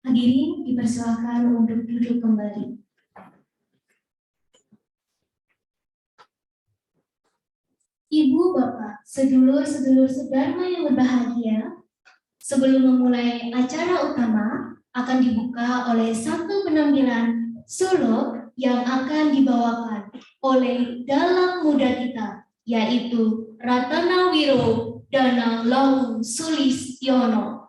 Hadirin dipersilakan untuk duduk kembali. Ibu, Bapak, sedulur-sedulur sedharma yang berbahagia, sebelum memulai acara utama akan dibuka oleh satu penampilan solo yang akan dibawakan oleh dalang muda kita, yaitu Ratana Wiro Danang Lau Sulistiono.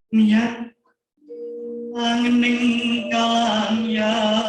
Niat angening kalangyan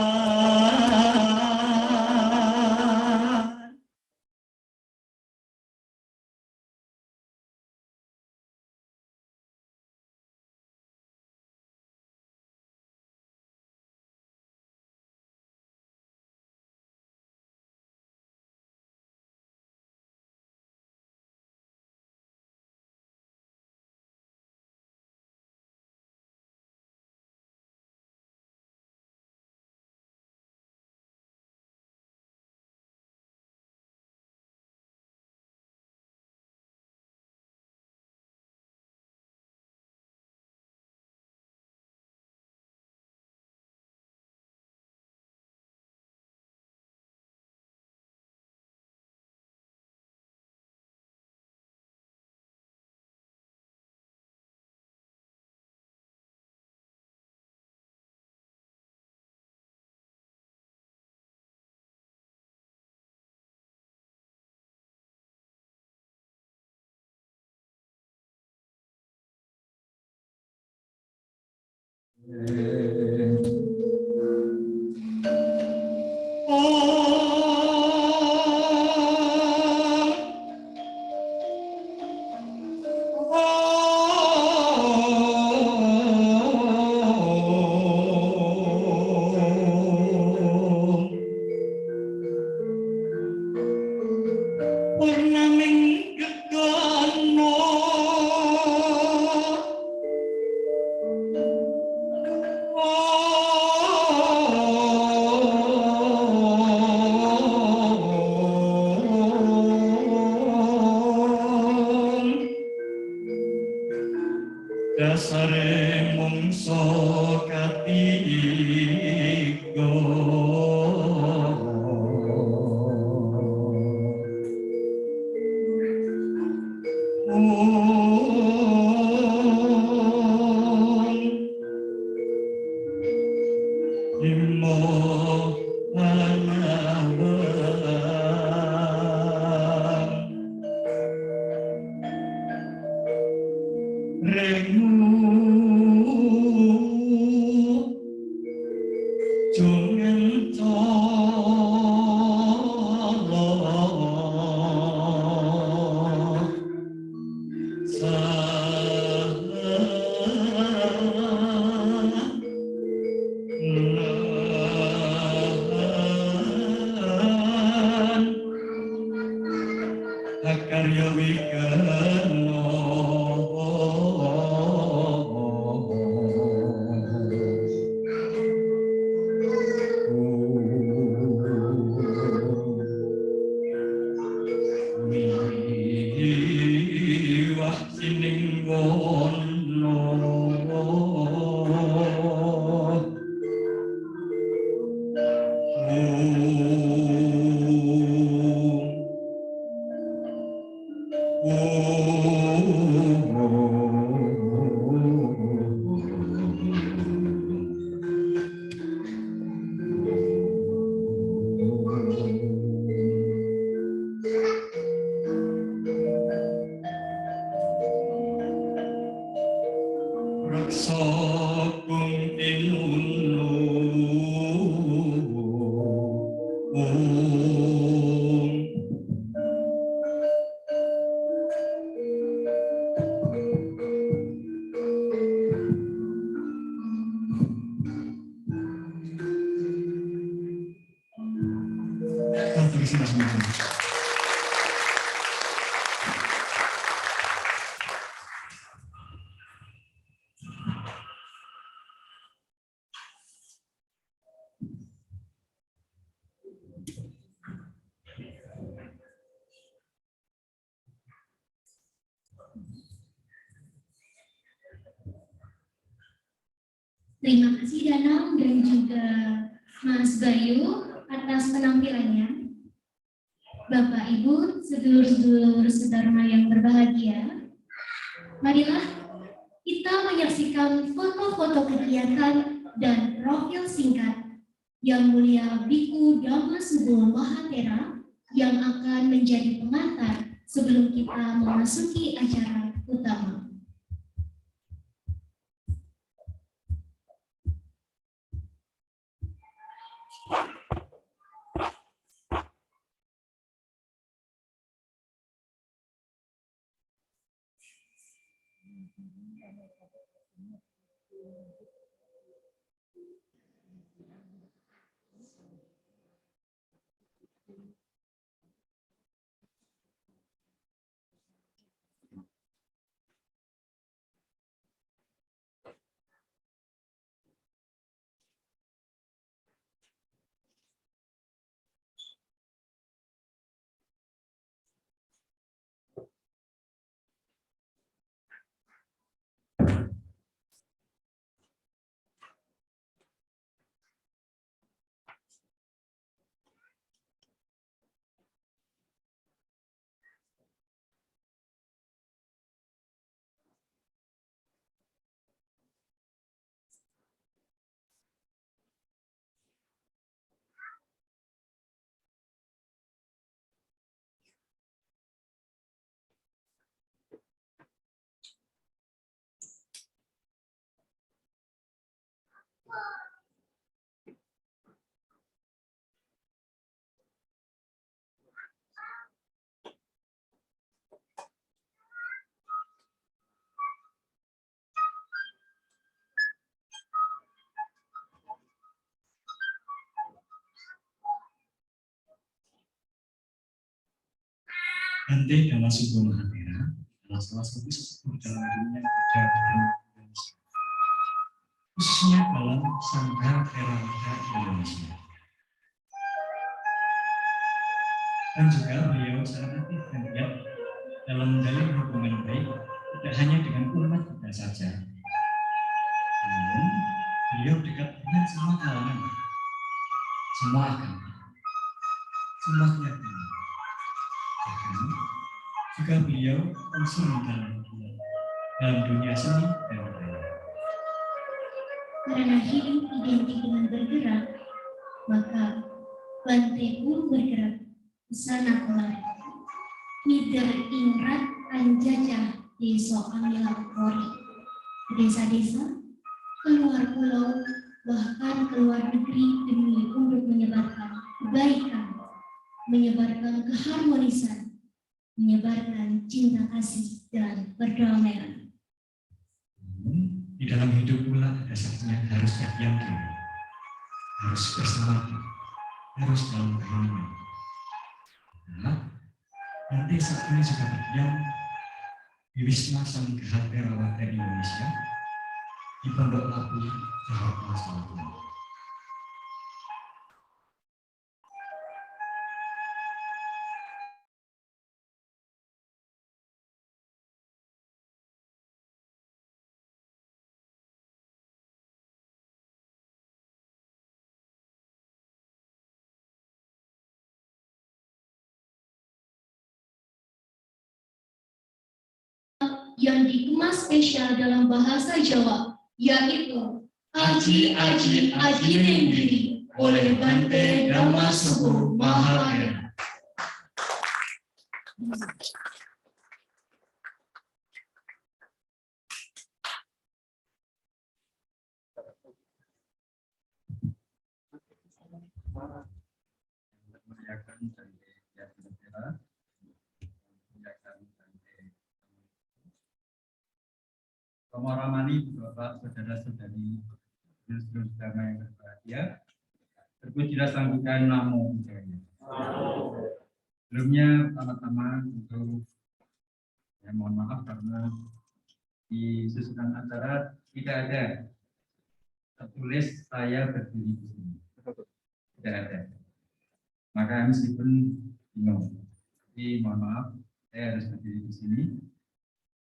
dasare mungso katiga Raksa kung tinunlo terima kasih. Terima kasih Danang dan juga Mas Bayu atas penampilannya. Bapak, Ibu, sedulur-sedulur sedharma yang berbahagia, marilah kita menyaksikan foto-foto kegiatan dan profil singkat Yang Mulia Biku Dhamma Subul Mahatera yang akan menjadi pengantar sebelum kita memasuki acara utama. Bante Dhamma Subul Mahatera adalah salah satu sesepuh dalam dunia kerja Indonesia, khususnya dalam Sangha Theravada Indonesia. Dan juga beliau sangat aktif dan giat dalam menjalin hubungan baik tidak hanya dengan umat kita saja, namun beliau dekat dengan semua kalangan, semua agama, semua keyakinan. Bahkan juga beliau konsul dalam dunia seni dan budaya. Karena hidup identik dengan bergerak, maka Bante pun bergerak ke sana kemari. Mider ingrat anjajah deso amilak kori. Desa-desa, keluar pulau, bahkan keluar negeri demi untuk menyebarkan kebaikan, menyebarkan keharmonisan, menyebarkan cinta kasih dan perdamaian. Di dalam hidup pula ada saatnya harus yakin, harus bersemangat, harus dalam keheningan. Nah, nanti saat ini sudah berdiam di Wisma Sangha Theravada Indonesia di Pondok Labu, Jakarta Selatan. yang dikemas spesial dalam bahasa Jawa, yaitu Aji Aji Aji Nenggiri oleh Bante Dhammasukho Mahapira. Romo Ramani, Bapak, Saudara-saudari, Saudara Dhamma yang berbahagia, terpujilah Sang Namo Buddhaya. Sebelumnya, pertama-tama untuk mohon maaf karena di susunan acara tidak ada tertulis saya berdiri di sini. Tidak ada. Maka meskipun bingung, tapi mohon maaf, saya harus berdiri di sini.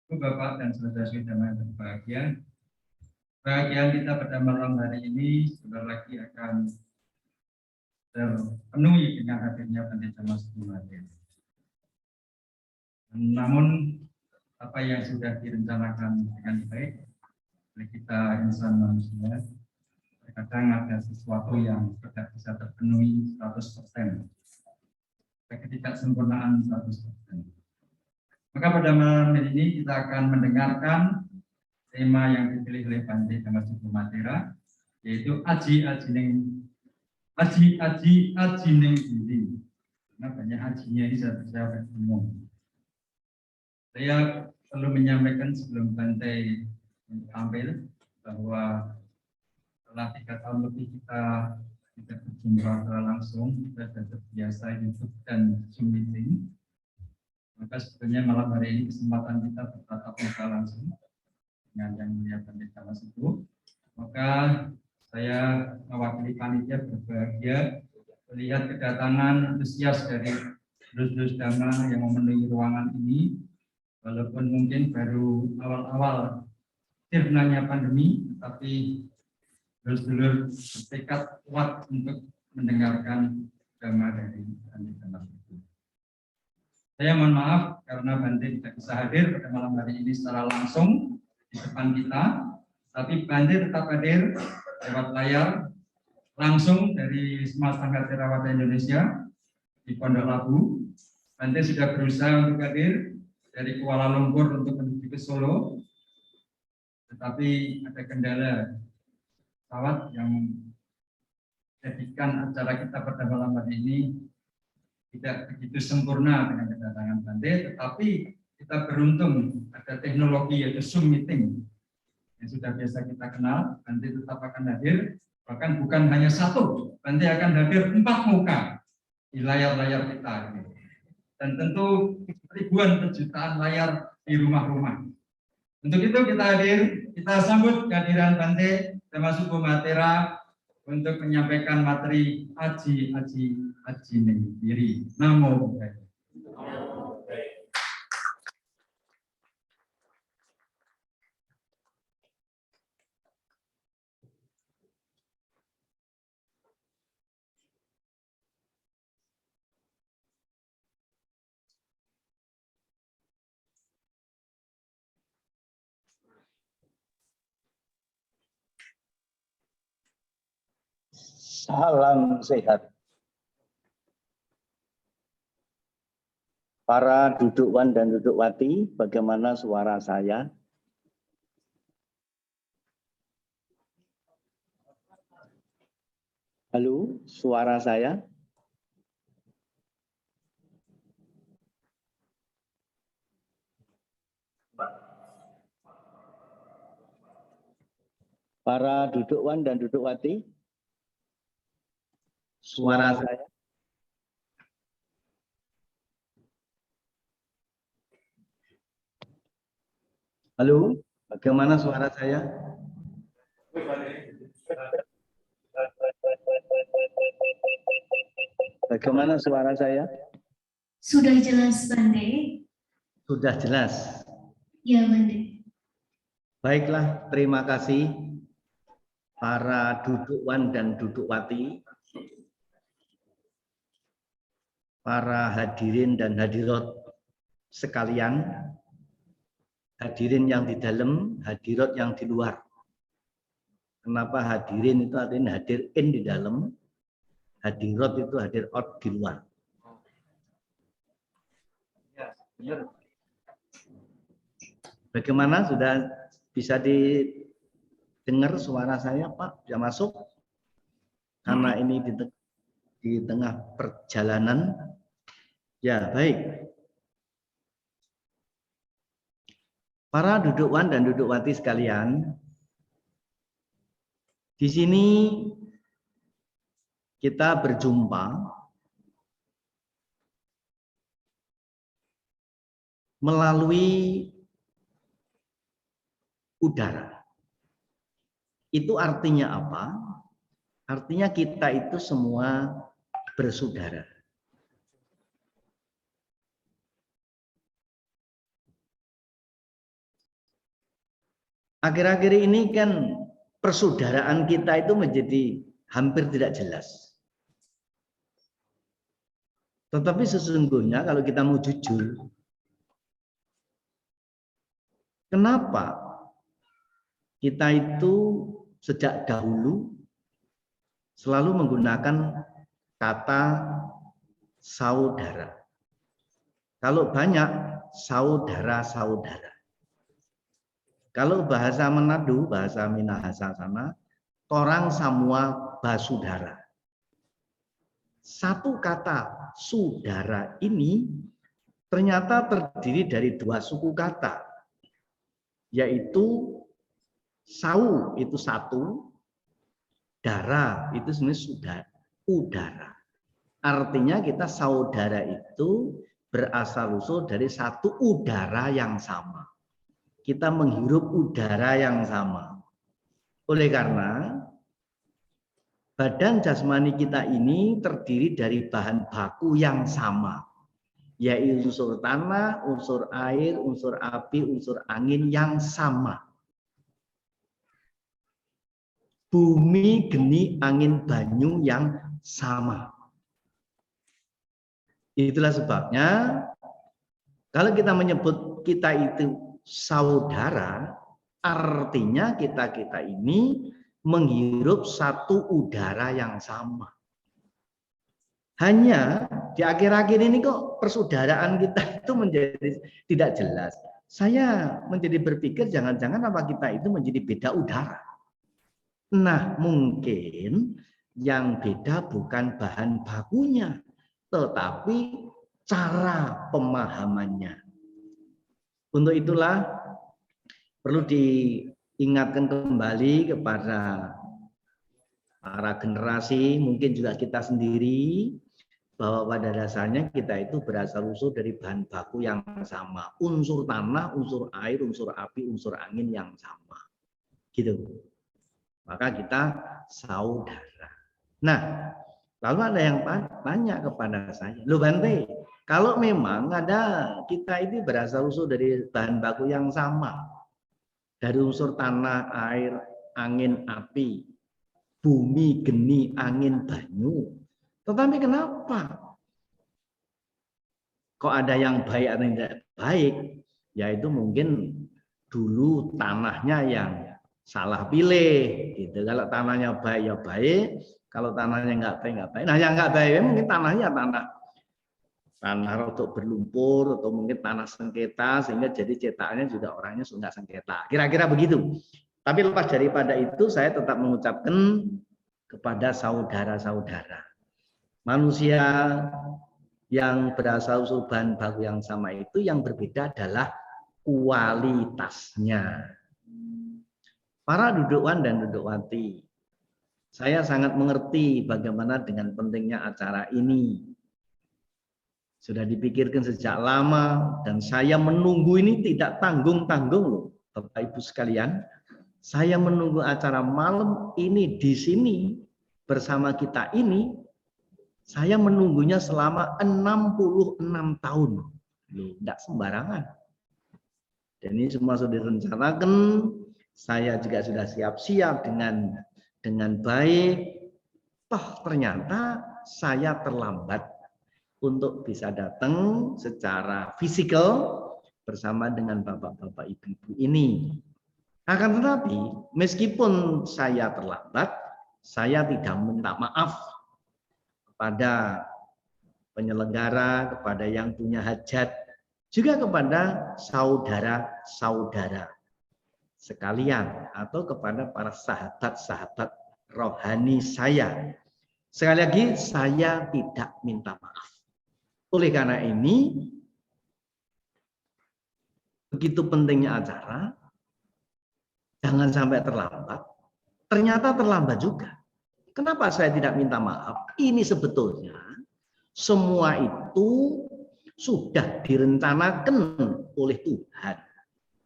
Bapak dan saudara-saudara yang berbahagia, kebahagiaan kita pada malam hari ini sebentar lagi akan terpenuhi dengan hadirnya Bante Dhammasukho Mahapira. Namun apa yang sudah direncanakan dengan baik oleh kita insan manusia, terkadang ada sesuatu yang tidak bisa terpenuhi 100%, ketidaksempurnaan 100%. Maka pada malam ini kita akan mendengarkan tema yang dipilih oleh Bante Dhammasukho Mahapira, yaitu Aji Aji Nenggiri. Karena banyak ajinya ini saya bingung. Saya perlu menyampaikan sebelum Bante tampil bahwa setelah 3 tahun lebih kita tidak berjumpa secara langsung, kita sudah terbiasa YouTube dan Zoom meeting. Maka sebetulnya malam hari ini kesempatan kita bertatap muka langsung dengan yang mulia Bante Dhammasukho. Maka saya mewakili panitia berbahagia melihat kedatangan antusias dari terus Dhamma yang memenuhi ruangan ini, walaupun mungkin baru awal-awal sirnanya pandemi, tapi dulur-dulur bertekad kuat untuk mendengarkan Dhamma dari Bante Dhammasukho. Saya mohon maaf karena Bante tidak bisa hadir pada malam hari ini secara langsung di depan kita, tapi Bante tetap hadir lewat layar langsung dari Smart Sangha Theravada Indonesia di Pondok Labu. Bante sudah berusaha untuk hadir dari Kuala Lumpur untuk menuju ke Solo, tetapi ada kendala pesawat yang menjadikan acara kita pada malam hari ini tidak begitu sempurna dengan kedatangan Bante, tetapi kita beruntung ada teknologi yaitu Zoom meeting yang sudah biasa kita kenal. Bante tetap akan hadir, bahkan bukan hanya satu, Bante akan hadir 4 muka di layar-layar kita, dan tentu ribuan jutaan layar di rumah-rumah. Untuk itu kita hadir, kita sambut kehadiran Bante Dhammasukho Mahapira untuk menyampaikan materi Aji Nenggiri. Namo Buddhaya. Salam sehat. Para dudukwan dan dudukwati, bagaimana suara saya? Halo, suara saya? Para dudukwan dan dudukwati, suara saya? Halo, bagaimana suara saya? Bagaimana suara saya? Sudah jelas, Bante? Sudah jelas. Ya, Bante. Baiklah, terima kasih para dudukwan dan dudukwati, para hadirin dan hadirat sekalian. hadirin yang di dalam, hadirat yang di luar. Kenapa hadirin itu artinya hadir in di dalam, hadirat itu hadir out di luar. Bagaimana, sudah bisa didengar suara saya, Pak? Bisa masuk? Karena ini di tengah perjalanan. Ya, baik. Para dudukwan dan dudukwati sekalian, di sini kita berjumpa melalui udara. Itu artinya apa? Artinya kita itu semua bersaudara. Akhir-akhir ini kan persaudaraan kita itu menjadi hampir tidak jelas. Tetapi sesungguhnya kalau kita mau jujur, kenapa kita itu sejak dahulu selalu menggunakan kata saudara. Kalau banyak, saudara-saudara. Kalau bahasa Manado, bahasa Minahasa sana, orang semua basudara. Satu kata saudara ini ternyata terdiri dari dua suku kata, yaitu sau itu satu, dara itu sebenarnya sudah udara. Artinya kita saudara itu berasal usul dari satu udara yang sama. Kita menghirup udara yang sama. Oleh karena badan jasmani kita ini terdiri dari bahan baku yang sama, yaitu unsur tanah, unsur air, unsur api, unsur angin yang sama. Bumi, geni, angin, banyu yang sama. Itulah sebabnya kalau kita menyebut kita itu saudara, artinya kita ini menghirup satu udara yang sama. Hanya di akhir-akhir ini kok persaudaraan kita itu menjadi tidak jelas. Saya menjadi berpikir jangan-jangan apa kita itu menjadi beda udara. Nah, mungkin yang beda bukan bahan bakunya, tetapi cara pemahamannya. Untuk itulah perlu diingatkan kembali kepada para generasi, mungkin juga kita sendiri, bahwa pada dasarnya kita itu berasal-usul dari bahan baku yang sama. Unsur tanah, unsur air, unsur api, unsur angin yang sama. Gitu. Maka kita saudara. Nah, lalu ada yang tanya kepada saya, loh Bante, kalau memang ada kita ini berasal-usul dari bahan baku yang sama, dari unsur tanah, air, angin, api, bumi, geni, angin, banyu. Tetapi kenapa kok ada yang baik atau tidak baik? Yaitu mungkin dulu tanahnya yang salah pilih. Gitu. Kalau tanahnya baik ya baik, kalau tanahnya nggak baik. Nah yang nggak baik mungkin tanahnya tanah untuk berlumpur atau mungkin tanah sengketa sehingga jadi cetakannya juga orangnya nggak sengketa. Kira-kira begitu. Tapi lepas daripada itu saya tetap mengucapkan kepada saudara-saudara. Manusia yang berasal usul bahan baku yang sama itu yang berbeda adalah kualitasnya. Para dudukwan dan dudukwati, saya sangat mengerti bagaimana dengan pentingnya acara ini. Sudah dipikirkan sejak lama dan saya menunggu ini tidak tanggung-tanggung loh, Bapak Ibu sekalian. Saya menunggu acara malam ini di sini bersama kita ini. Saya menunggunya selama 66 tahun. Loh, tidak sembarangan. Dan ini semua sudah direncanakan. Saya juga sudah siap-siap dengan baik. Toh ternyata saya terlambat untuk bisa datang secara fisikal bersama dengan bapak-bapak ibu-ibu ini. Akan tetapi meskipun saya terlambat, saya tidak minta maaf kepada penyelenggara, kepada yang punya hajat, juga kepada saudara-saudara sekalian atau kepada para sahabat-sahabat rohani saya. Sekali lagi, saya tidak minta maaf. Oleh karena ini, begitu pentingnya acara, jangan sampai terlambat. Ternyata terlambat juga. Kenapa saya tidak minta maaf? Ini sebetulnya semua itu sudah direncanakan oleh Tuhan.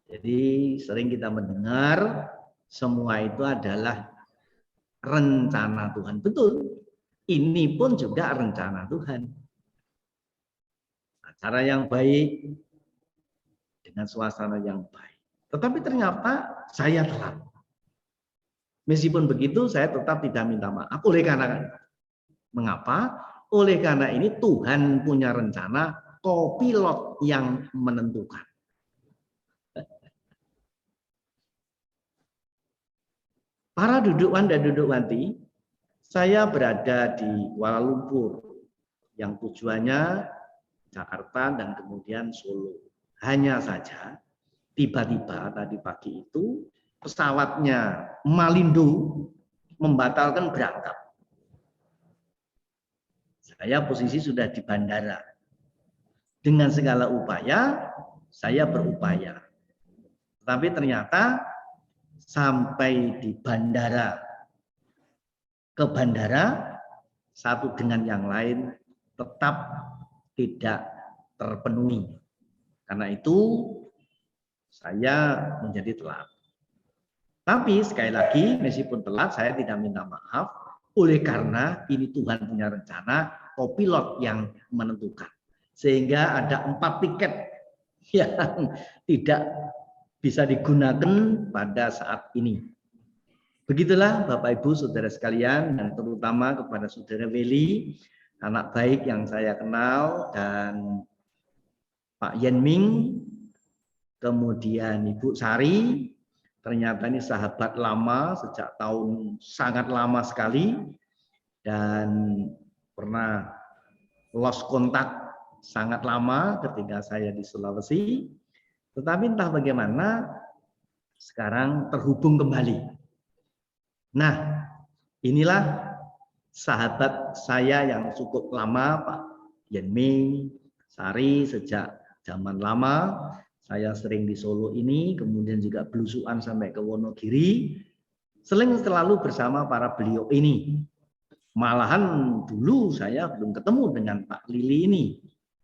Jadi sering kita mendengar semua itu adalah rencana Tuhan. Betul. Ini pun juga rencana Tuhan. Acara yang baik dengan suasana yang baik. Tetapi ternyata saya terlambat. Meskipun begitu saya tetap tidak minta maaf. Oleh karena mengapa? Oleh karena ini Tuhan punya rencana, kopilot yang menentukan. Para dudukwan dan dudukwanti, saya berada di Kuala Lumpur yang tujuannya Jakarta dan kemudian Solo. Hanya saja tiba-tiba tadi pagi itu pesawatnya Malindo membatalkan berangkat. Saya posisi sudah di bandara. Dengan segala upaya, saya berupaya. Tapi ternyata sampai di bandara, ke bandara, satu dengan yang lain tetap tidak terpenuhi. Karena itu saya menjadi telat. Tapi sekali lagi, meskipun telat, saya tidak minta maaf. Oleh karena ini Tuhan punya rencana, kopilot yang menentukan. Sehingga ada 4 tiket yang tidak bisa digunakan pada saat ini. Begitulah Bapak Ibu Saudara sekalian, dan terutama kepada Saudara Weli, anak baik yang saya kenal, dan Pak Yenming, kemudian Ibu Sari, ternyata ini sahabat lama sejak tahun sangat lama sekali, dan pernah lost kontak sangat lama ketika saya di Sulawesi. Tetapi entah bagaimana sekarang terhubung kembali. Nah, inilah sahabat saya yang cukup lama, Pak Yenming Sari, sejak zaman lama. Saya sering di Solo ini, kemudian juga belusukan sampai ke Wonogiri. Selalu bersama para beliau ini. Malahan dulu saya belum ketemu dengan Pak Lili ini.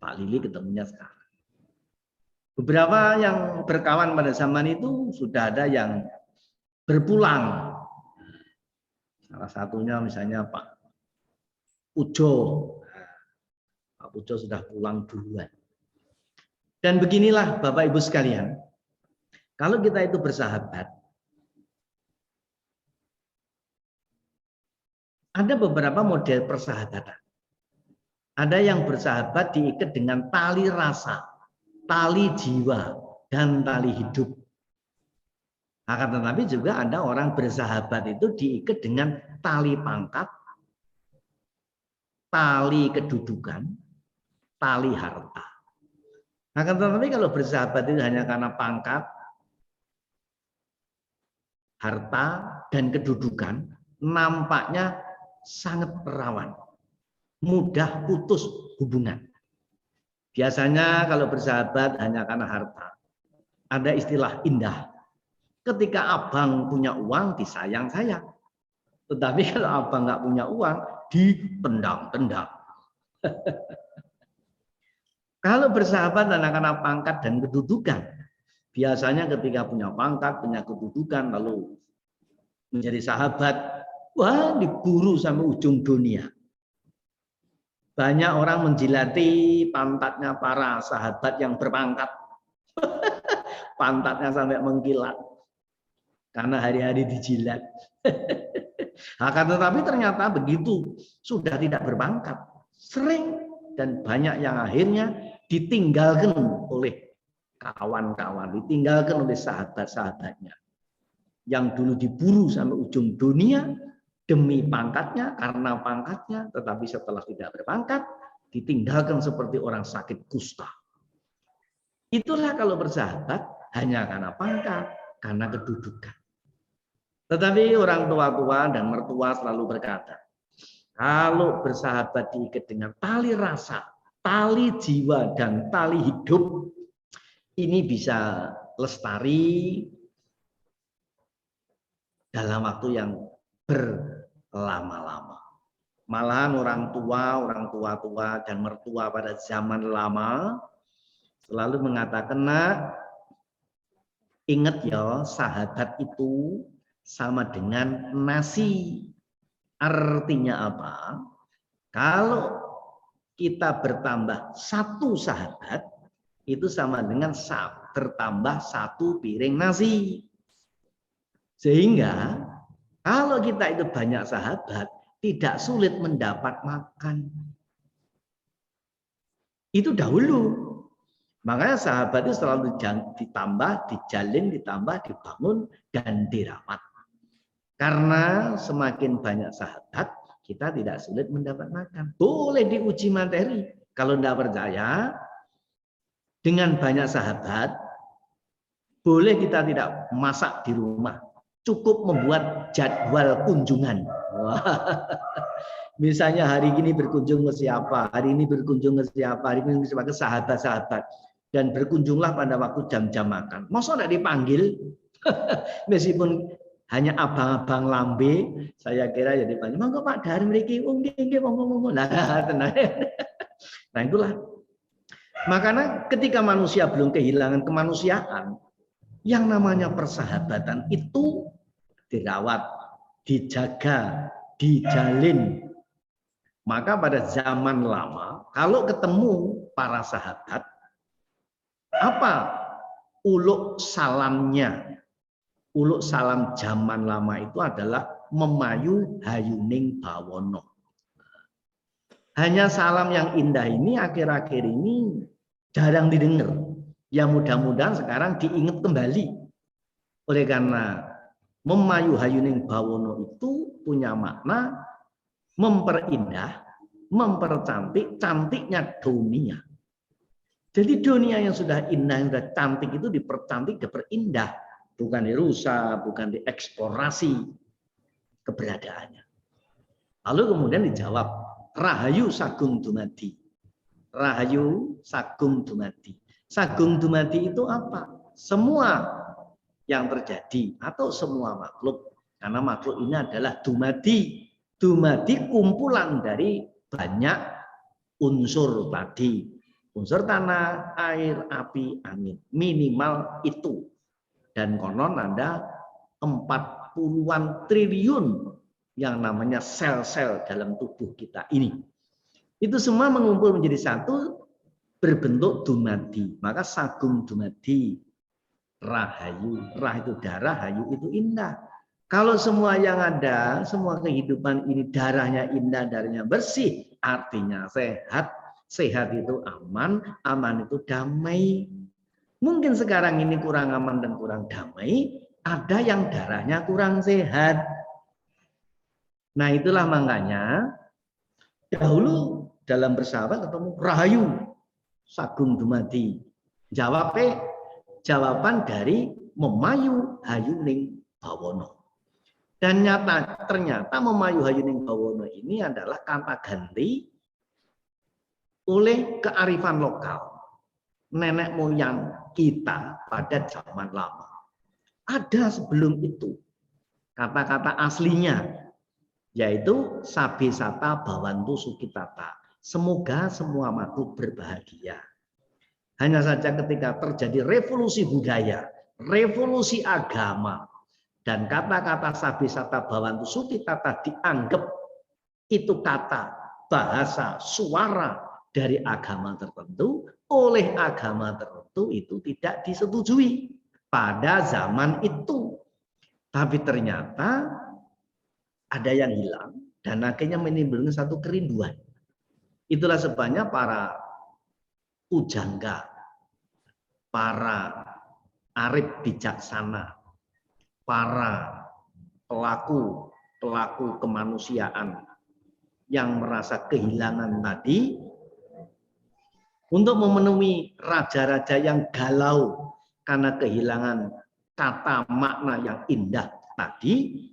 Pak Lili ketemunya sekarang. Beberapa yang berkawan pada zaman itu sudah ada yang berpulang. Salah satunya misalnya Pak Pujo. Pak Pujo sudah pulang duluan. Dan beginilah Bapak Ibu sekalian, kalau kita itu bersahabat, ada beberapa model persahabatan. Ada yang bersahabat diikat dengan tali rasa, tali jiwa, dan tali hidup. Akan tetapi juga ada orang bersahabat itu diikat dengan tali pangkat, tali kedudukan, tali harta. Akan tetapi kalau bersahabat itu hanya karena pangkat, harta, dan kedudukan, nampaknya sangat rawan, mudah putus hubungan. Biasanya kalau bersahabat hanya karena harta, ada istilah indah. Ketika abang punya uang, disayang-sayang. Tetapi kalau abang nggak punya uang, ditendang-tendang. Kalau bersahabat hanya karena pangkat dan kedudukan, biasanya ketika punya pangkat, punya kedudukan, lalu menjadi sahabat, wah diburu sampai ujung dunia. Banyak orang menjilati pantatnya para sahabat yang berpangkat. Pantatnya sampai mengkilat. Karena hari-hari dijilat. Akan tetapi ternyata begitu sudah tidak berpangkat. Sering dan banyak yang akhirnya ditinggalkan oleh kawan-kawan, ditinggalkan oleh sahabat-sahabatnya yang dulu diburu sampai ujung dunia demi pangkatnya, karena pangkatnya, tetapi setelah tidak berpangkat ditinggalkan seperti orang sakit kusta. Itulah kalau bersahabat hanya karena pangkat, karena kedudukan. Tetapi orang tua-tua dan mertua selalu berkata, kalau bersahabat diikat dengan tali rasa, tali jiwa, dan tali hidup, ini bisa lestari dalam waktu yang berlama-lama. Malahan orang tua-tua dan mertua pada zaman lama selalu mengatakan, nak, ingat ya, sahabat itu sama dengan nasi. Artinya apa? Kalau kita bertambah satu sahabat, itu sama dengan bertambah satu piring nasi. Sehingga kalau kita itu banyak sahabat, tidak sulit mendapat makan. Itu dahulu. Makanya sahabat itu selalu ditambah, dijalin, ditambah, dibangun, dan dirawat. Karena semakin banyak sahabat, kita tidak sulit mendapat makan. Boleh diuji materi. Kalau tidak percaya, dengan banyak sahabat, boleh kita tidak masak di rumah. Cukup membuat jadwal kunjungan. Misalnya hari ini berkunjung ke siapa, hari ini berkunjung ke siapa, hari ini ke sahabat-sahabat. Dan berkunjunglah pada waktu jam-jam makan. Masa tidak dipanggil? Meskipun hanya abang-abang lambe, saya kira jadi panggil. Monggo Pak dari mriki, monggo. Nah itulah. Makanya ketika manusia belum kehilangan kemanusiaan, yang namanya persahabatan itu dirawat, dijaga, dijalin. Maka pada zaman lama, kalau ketemu para sahabat, apa uluk salamnya? Uluk salam zaman lama itu adalah memayu hayuning bawono. Hanya salam yang indah ini akhir-akhir ini jarang didengar. Ya mudah-mudahan sekarang diingat kembali. Oleh karena memayu hayuning bawono itu punya makna memperindah, mempercantik, cantiknya dunia. Jadi dunia yang sudah indah, yang sudah cantik itu dipercantik, diperindah. Bukan dirusak, bukan dieksplorasi keberadaannya. Lalu kemudian dijawab, Rahayu Sagung Dumadi. Rahayu Sagung Dumadi. Sagung Dumadi itu apa? Semua yang terjadi atau semua makhluk. Karena makhluk ini adalah Dumadi. Dumadi kumpulan dari banyak unsur tadi. Unsur tanah, air, api, angin. Minimal itu. Dan konon ada 40-an triliun yang namanya sel-sel dalam tubuh kita ini. Itu semua mengumpul menjadi satu berbentuk dumadi. Maka sagung dumadi. Rahayu. Rah itu darah, hayu itu indah. Kalau semua yang ada, semua kehidupan ini darahnya indah, darahnya bersih, artinya sehat. Sehat itu aman, aman itu damai. Mungkin sekarang ini kurang aman dan kurang damai, ada yang darahnya kurang sehat. Nah itulah makanya dahulu dalam bersahabat ketemu Rahayu Sagung Dumadi. Jawaban dari memayu hayuning bawono. Dan ternyata memayu hayuning bawono ini adalah kata ganti oleh kearifan lokal. Nenek moyang kita pada zaman lama. Ada sebelum itu kata-kata aslinya, yaitu Sabe Sata Bawantu Sukitata. Semoga semua makhluk berbahagia. Hanya saja ketika terjadi revolusi budaya, revolusi agama, dan kata-kata Sabe Sata Bawantu Sukitata dianggap itu kata, bahasa, suara dari agama tertentu, oleh agama tertentu itu tidak disetujui pada zaman itu. Tapi ternyata ada yang hilang dan akhirnya menimbulkan satu kerinduan. Itulah sebabnya para pujangga para arif bijaksana, para pelaku kemanusiaan yang merasa kehilangan tadi, untuk memenuhi raja-raja yang galau karena kehilangan kata makna yang indah tadi,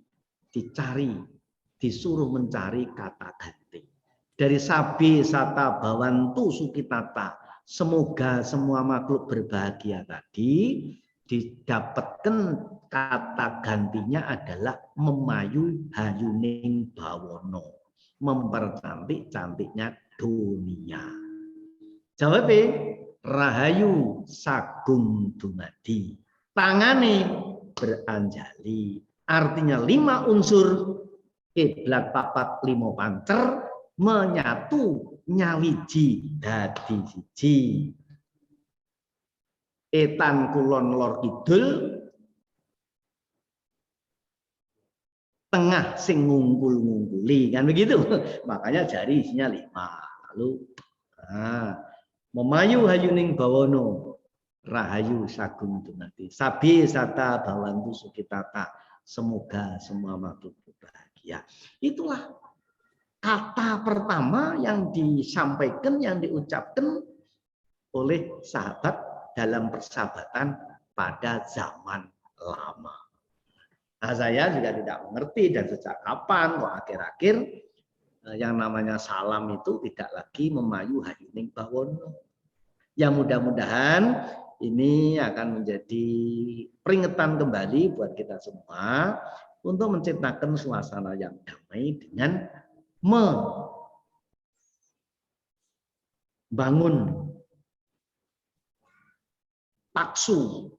disuruh mencari kata ganti. Dari sabi sata bawantu sukitata, semoga semua makhluk berbahagia tadi, didapatkan kata gantinya adalah memayu hayuning bawono, mempercantik cantiknya dunia. Jawabnya rahayu sagung dumadi, tangane beranjali. Artinya 5 unsur kiblat papat 5 pancer menyatu nyawiji dadi siji. Etan kulon lor kidul, tengah sing ngungkul-ngungkuli, kan begitu. Makanya jari isinya 5. Lalu memayu hayuning bawono, rahayu sagung dumadi, sabi sata bawantu sukitata, semoga semua makhluk berbahagia. Itulah kata pertama yang disampaikan, yang diucapkan oleh sahabat dalam persahabatan pada zaman lama. Nah, saya juga tidak mengerti dan sejak kapan kok akhir-akhir yang namanya salam itu tidak lagi memayu hayuning bawono. Yang mudah-mudahan ini akan menjadi peringatan kembali buat kita semua untuk menciptakan suasana yang damai dengan membangun paksu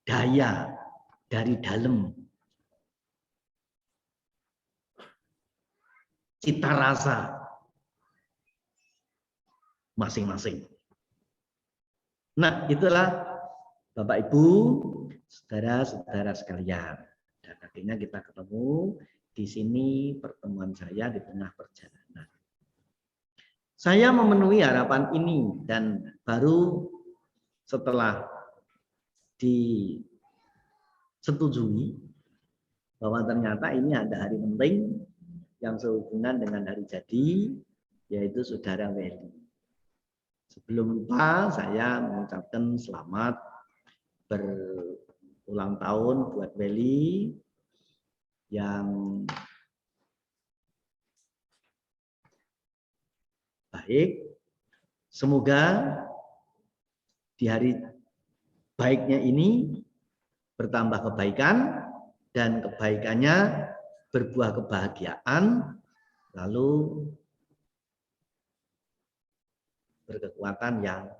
daya dari dalam cita rasa masing-masing. Nah, itulah Bapak Ibu, saudara-saudara sekalian. Dan akhirnya kita ketemu di sini, pertemuan saya di tengah perjalanan. Saya memenuhi harapan ini dan baru setelah disetujui bahwa ternyata ini ada hari penting yang sehubungan dengan hari jadi, yaitu Saudara Weli. Sebelum lupa, saya mengucapkan selamat berulang tahun buat Weli yang baik. Semoga di hari baiknya ini bertambah kebaikan dan kebaikannya berbuah kebahagiaan, lalu berkekuatan yang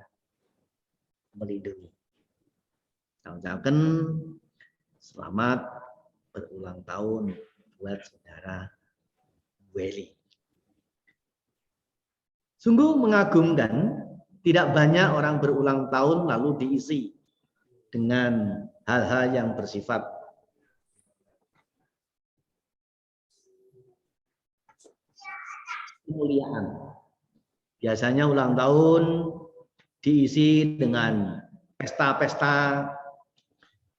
melindungi. Saya ucapkan selamat berulang tahun buat saudara Weli. Sungguh mengagumkan, tidak banyak orang berulang tahun lalu diisi dengan hal-hal yang bersifat kemuliaan. Biasanya ulang tahun diisi dengan pesta-pesta,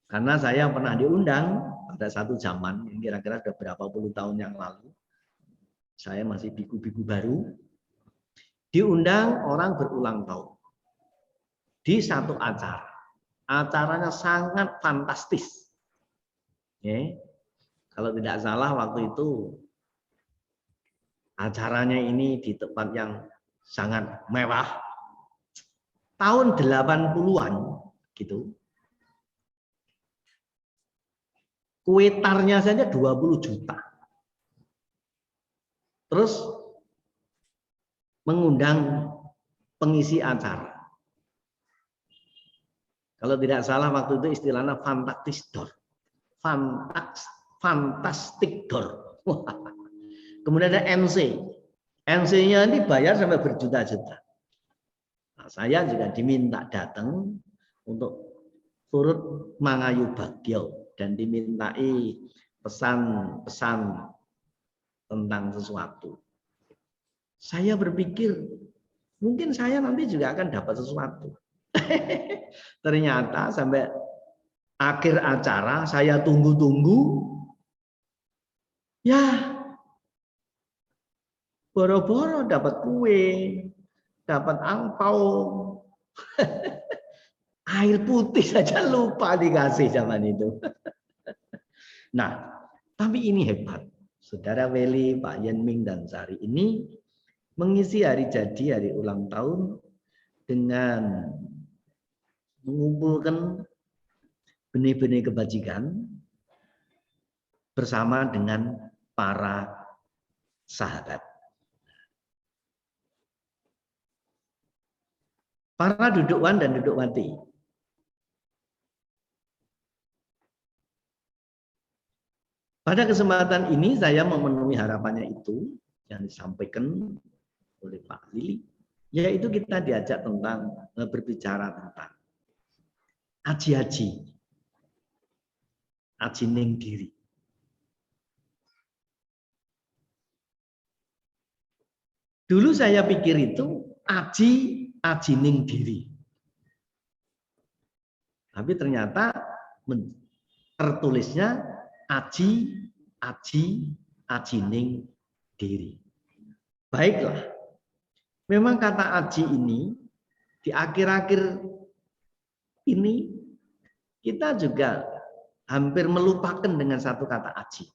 karena saya pernah diundang pada satu zaman, kira-kira sudah berapa puluh tahun yang lalu, saya masih biku-biku baru, diundang orang berulang tahun di satu acara. Acaranya sangat fantastis. Kalau tidak salah waktu itu acaranya ini di tempat yang sangat mewah, tahun 80-an gitu. Kuitarnya saja 20 juta. Terus mengundang pengisi acara. Kalau tidak salah waktu itu istilahnya fantastic door. Fantastic door. Kemudian ada MC. MC-nya ini bayar sampai berjuta-juta. Nah, saya juga diminta datang untuk turut mangayu bagyo dan dimintai pesan-pesan tentang sesuatu. Saya berpikir mungkin saya nanti juga akan dapat sesuatu. ternyata sampai akhir acara saya tunggu-tunggu, ya boro-boro dapat kue, dapat angpau, air putih saja lupa dikasih zaman itu. Nah, tapi ini hebat. Saudara Weli, Pak Yenming, dan Sari ini mengisi hari jadi, hari ulang tahun dengan mengumpulkan benih-benih kebajikan bersama dengan para sahabat. Para dudukwan dan dudukwati. Pada kesempatan ini saya memenuhi harapannya itu yang disampaikan oleh Pak Lili, yaitu kita diajak tentang berbicara tentang aji-aji, aji ning diri. Dulu saya pikir itu aji ning diri. Tapi ternyata tertulisnya aji ning diri. Baiklah. Memang kata aji ini di akhir-akhir ini kita juga hampir melupakan dengan satu kata aji.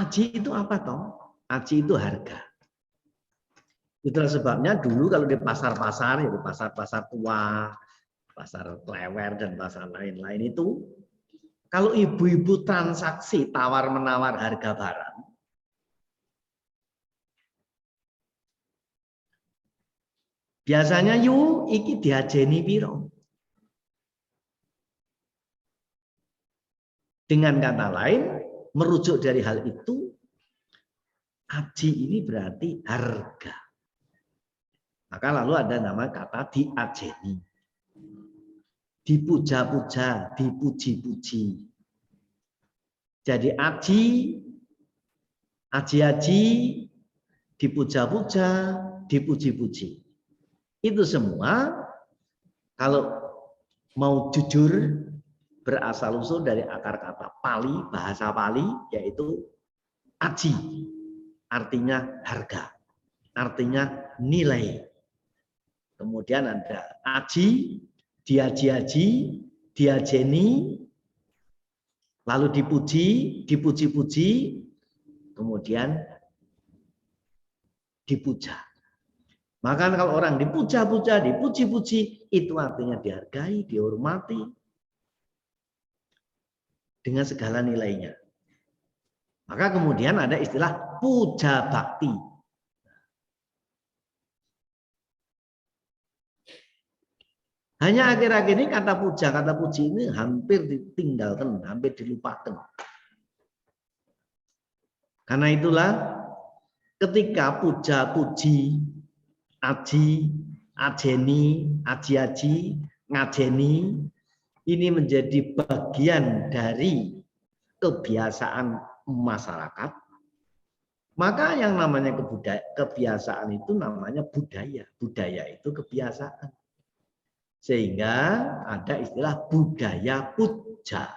Aji itu apa toh? Aji itu harga. Itulah sebabnya dulu kalau di pasar-pasar, ya di pasar-pasar tua, pasar Klewer dan pasar lain-lain itu, kalau ibu-ibu transaksi tawar-menawar harga barang, biasanya yu iki diajeni piro. Dengan kata lain, merujuk dari hal itu, aji ini berarti harga. Maka lalu ada nama kata diajeni. Dipuja-puja, dipuji-puji. Jadi aji-aji, dipuja-puja, dipuji-puji. Itu semua kalau mau jujur berasal usul dari akar kata Pali, bahasa Pali, yaitu aji, artinya harga, artinya nilai. Kemudian ada aji, diaji-aji, diajeni, lalu dipuji, dipuji-puji, kemudian dipuja. Maka kalau orang dipuja-puja, dipuji-puji, itu artinya dihargai, dihormati dengan segala nilainya. Maka kemudian ada istilah puja bakti. Hanya akhir-akhir ini kata puja, kata puji ini hampir ditinggalkan, hampir dilupakan. Karena itulah ketika puja-puji, aji, ajeni, aji-aji, ngajeni, ini menjadi bagian dari kebiasaan masyarakat, maka yang namanya kebiasaan itu namanya budaya. Budaya itu kebiasaan. Sehingga ada istilah budaya puja.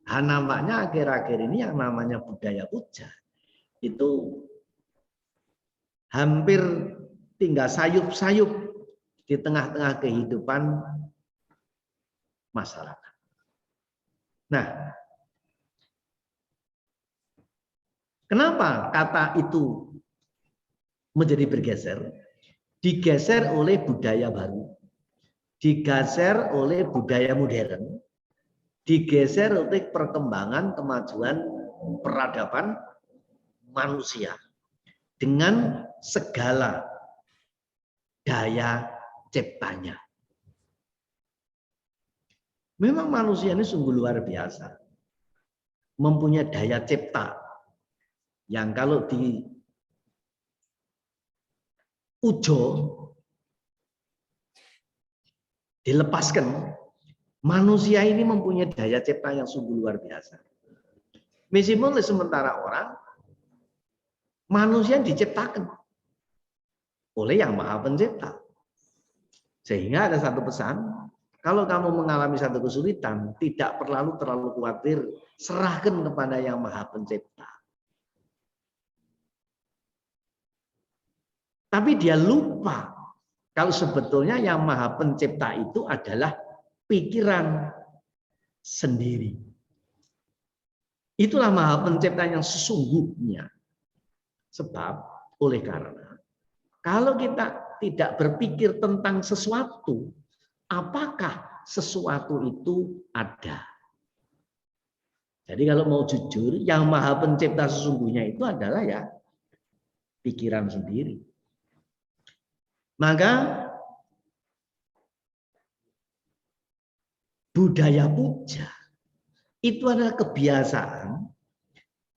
Nah, nampaknya akhir-akhir ini yang namanya budaya puja itu hampir tinggal sayup-sayup di tengah-tengah kehidupan masyarakat. Nah, kenapa kata itu menjadi bergeser? Digeser oleh budaya baru, digeser oleh budaya modern, digeser oleh perkembangan kemajuan peradaban manusia dengan segala daya ciptanya. Memang manusia ini sungguh luar biasa. Mempunyai daya cipta yang kalau di ujo dilepaskan, manusia ini mempunyai daya cipta yang sungguh luar biasa. Meskipun sementara orang, manusia diciptakan oleh Yang Maha Pencipta. Sehingga ada satu pesan, kalau kamu mengalami satu kesulitan, tidak perlu terlalu khawatir, serahkan kepada Yang Maha Pencipta. Tapi dia lupa kalau sebetulnya Yang Maha Pencipta itu adalah pikiran sendiri. Itulah Maha Pencipta yang sesungguhnya. Sebab oleh karena kalau kita tidak berpikir tentang sesuatu, apakah sesuatu itu ada? Jadi kalau mau jujur, Yang Maha Pencipta sesungguhnya itu adalah ya pikiran sendiri. Maka budaya puja itu adalah kebiasaan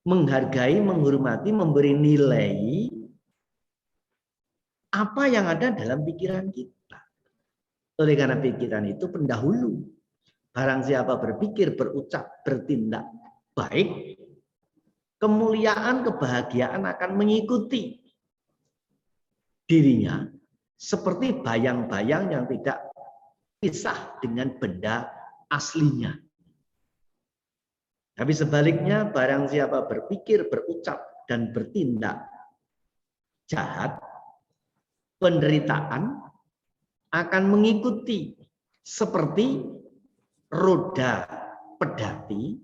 menghargai, menghormati, memberi nilai apa yang ada dalam pikiran kita. Oleh karena pikiran itu pendahulu. Barang siapa berpikir, berucap, bertindak baik, kemuliaan, kebahagiaan akan mengikuti dirinya seperti bayang-bayang yang tidak pisah dengan benda aslinya. Tapi sebaliknya, barang siapa berpikir, berucap, dan bertindak jahat, penderitaan akan mengikuti seperti roda pedati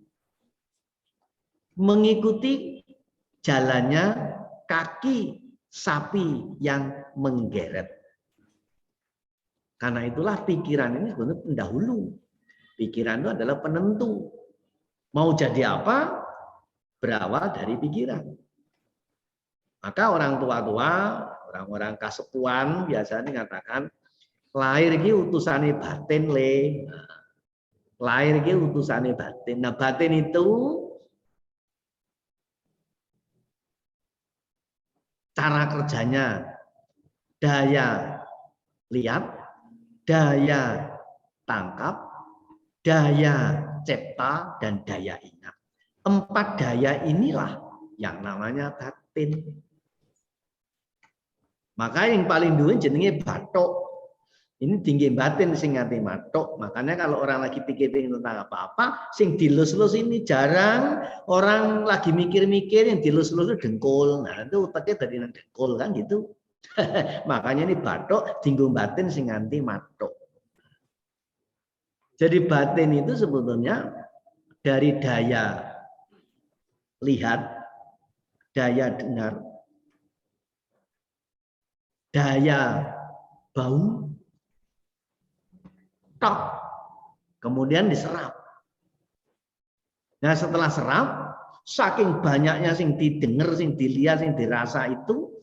mengikuti jalannya kaki sapi yang menggeret. Karena itulah pikiran ini sebenarnya pendahulu. Pikiran itu adalah penentu. Mau jadi apa? Berawal dari pikiran. Maka orang tua-tua, orang-orang kasepuan biasanya mengatakan, lahir iki utusane batin le. Lahir iki utusane batin. Nah, batin itu cara kerjanya daya lihat, daya tangkap, daya cipta, dan daya ingat. 4 daya inilah yang namanya batin. Maka yang paling duwe jenenge bathuk. Ini tinggi batin sing ngati mathuk. Makanya kalau orang lagi pikirin tentang apa-apa, sing dilus-lus ini jarang. Orang lagi mikir-mikir yang dilus-lus itu dengkul. Nah, itu otaknya dari dengkul kan gitu. Makanya ini bathuk tinggi batin sing nganti mathuk. Jadi batin itu sebetulnya dari daya lihat, daya dengar, daya bau, tok, kemudian diserap. Nah setelah serap, saking banyaknya sing didengar, sing dilihat, sing dirasa itu,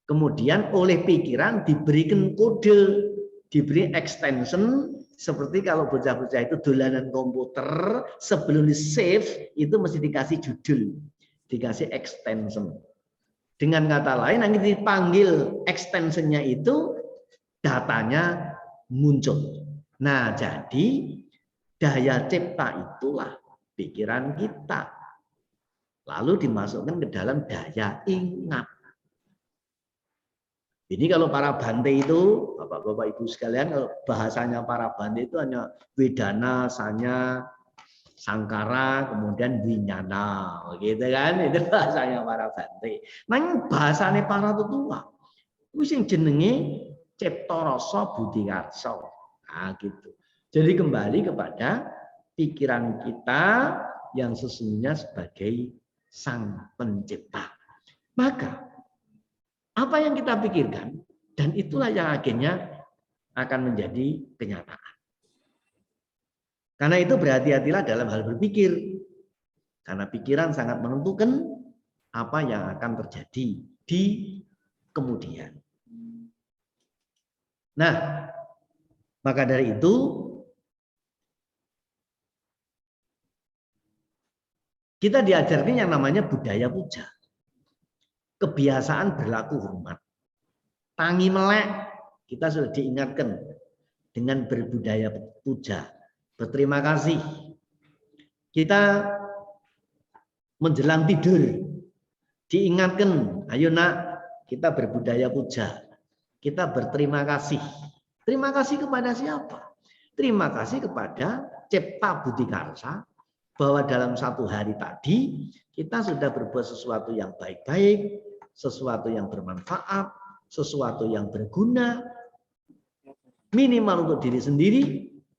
kemudian oleh pikiran diberikan kode, diberi extension. Seperti kalau bocah-bocah itu dolanan komputer, sebelum di save itu mesti dikasih judul, dikasih extension. Dengan kata lain, nanti dipanggil extensionnya itu, datanya muncul. Nah, jadi daya cipta itulah pikiran kita. Lalu dimasukkan ke dalam daya ingat. Ini kalau para bante itu, bapak-bapak ibu sekalian, kalau bahasanya para bante itu hanya wedana, sanya, sangkara, kemudian winyana, gitu kan? Itu bahasanya para bante. Nah, bahasanya para tetua, itu yang jenenge cipta rasa budi karsa. Nah, gitu. Jadi kembali kepada pikiran kita yang sesungguhnya sebagai sang pencipta. Maka apa yang kita pikirkan, dan itulah yang akhirnya akan menjadi kenyataan. Karena itu berhati-hatilah dalam hal berpikir. Karena pikiran sangat menentukan apa yang akan terjadi di kemudian. Nah, maka dari itu kita diajarkan yang namanya budaya puja. Kebiasaan berlaku hormat. Tangi melek, kita sudah diingatkan dengan berbudaya puja. Berterima kasih. Kita menjelang tidur, diingatkan, ayo nak, kita berbudaya puja. Kita berterima kasih. Terima kasih kepada siapa? Terima kasih kepada Cipta Budi Karsa, bahwa dalam satu hari tadi kita sudah berbuat sesuatu yang baik-baik, sesuatu yang bermanfaat, sesuatu yang berguna, minimal untuk diri sendiri,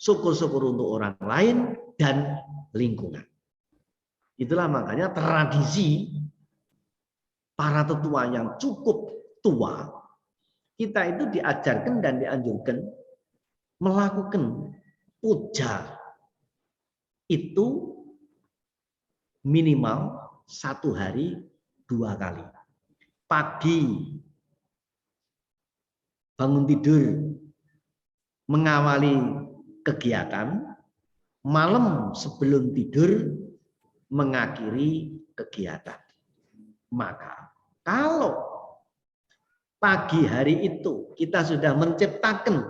syukur-syukur untuk orang lain, dan lingkungan. Itulah makanya tradisi para tetua yang cukup tua, kita itu diajarkan dan dianjurkan melakukan puja itu minimal satu hari 2 kali. Pagi bangun tidur mengawali kegiatan, malam sebelum tidur mengakhiri kegiatan. Maka kalau pagi hari itu kita sudah menciptakan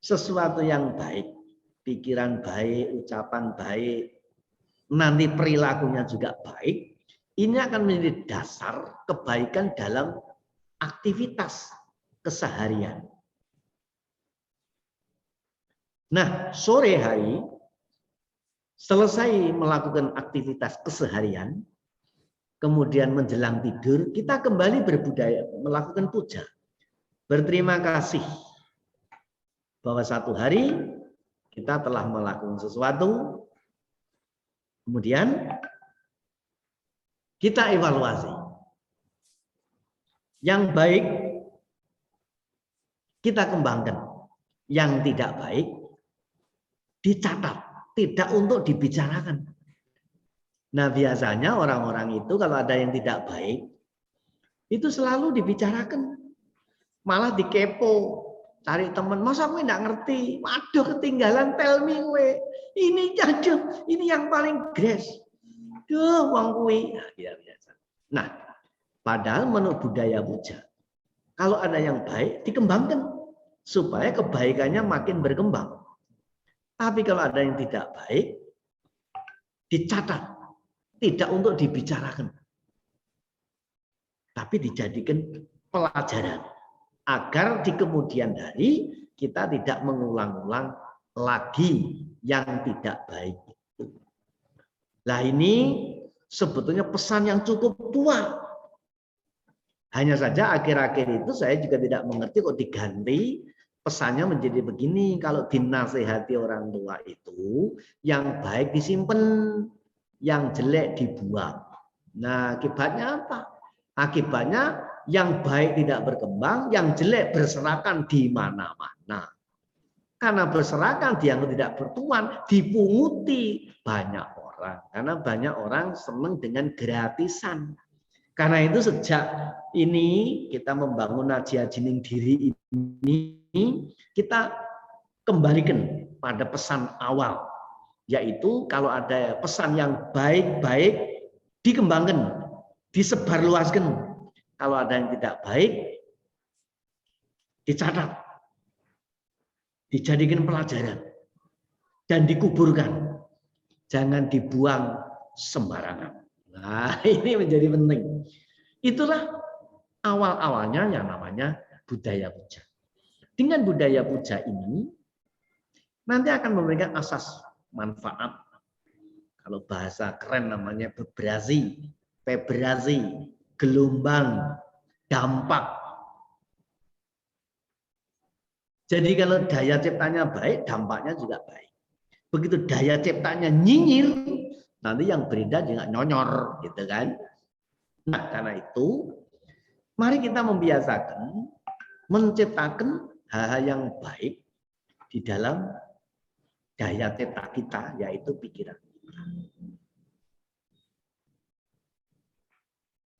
sesuatu yang baik, pikiran baik, ucapan baik, nanti perilakunya juga baik, ini akan menjadi dasar kebaikan dalam aktivitas keseharian. Nah, sore hari selesai melakukan aktivitas keseharian, kemudian menjelang tidur, kita kembali berbudaya, melakukan puja. Berterima kasih bahwa satu hari kita telah melakukan sesuatu, kemudian kita evaluasi. Yang baik kita kembangkan, yang tidak baik dicatat, tidak untuk dibicarakan. Nah, biasanya orang-orang itu kalau ada yang tidak baik, itu selalu dibicarakan. Malah dikepo, cari teman. Masa gue nggak ngerti? Waduh, ketinggalan, tell me gue. Ini aduh, ini yang paling gres. Duh, wong kuwi. Nah, padahal menurut budaya puja, kalau ada yang baik, dikembangkan. Supaya kebaikannya makin berkembang. Tapi kalau ada yang tidak baik, dicatat. Tidak untuk dibicarakan, tapi dijadikan pelajaran agar di kemudian hari kita tidak mengulang-ulang lagi yang tidak baik itu. Nah, ini sebetulnya pesan yang cukup tua. Hanya saja akhir-akhir itu saya juga tidak mengerti kok diganti pesannya menjadi begini. Kalau dinasehati orang tua itu yang baik disimpan, yang jelek dibuang. Nah, akibatnya apa? Akibatnya yang baik tidak berkembang, yang jelek berserakan di mana-mana. Karena berserakan, dianggap tidak bertuan, dipunguti banyak orang. Karena banyak orang senang dengan gratisan. Karena itu sejak ini kita membangun Najia Jining Diri ini, kita kembalikan pada pesan awal. Yaitu kalau ada pesan yang baik-baik dikembangkan, disebarluaskan. Kalau ada yang tidak baik dicatat, dijadikan pelajaran dan dikuburkan. Jangan dibuang sembarangan. Nah, ini menjadi penting. Itulah awal-awalnya yang namanya budaya puja. Dengan budaya puja ini nanti akan memberikan asas manfaat. Kalau bahasa keren namanya vibrasi, gelombang, dampak. Jadi kalau daya ciptanya baik, dampaknya juga baik. Begitu daya ciptanya nyinyir, nanti yang beredar juga nyonyor, gitu kan? Nah, karena itu, mari kita membiasakan menciptakan hal-hal yang baik di dalam daya cipta kita, yaitu pikiran.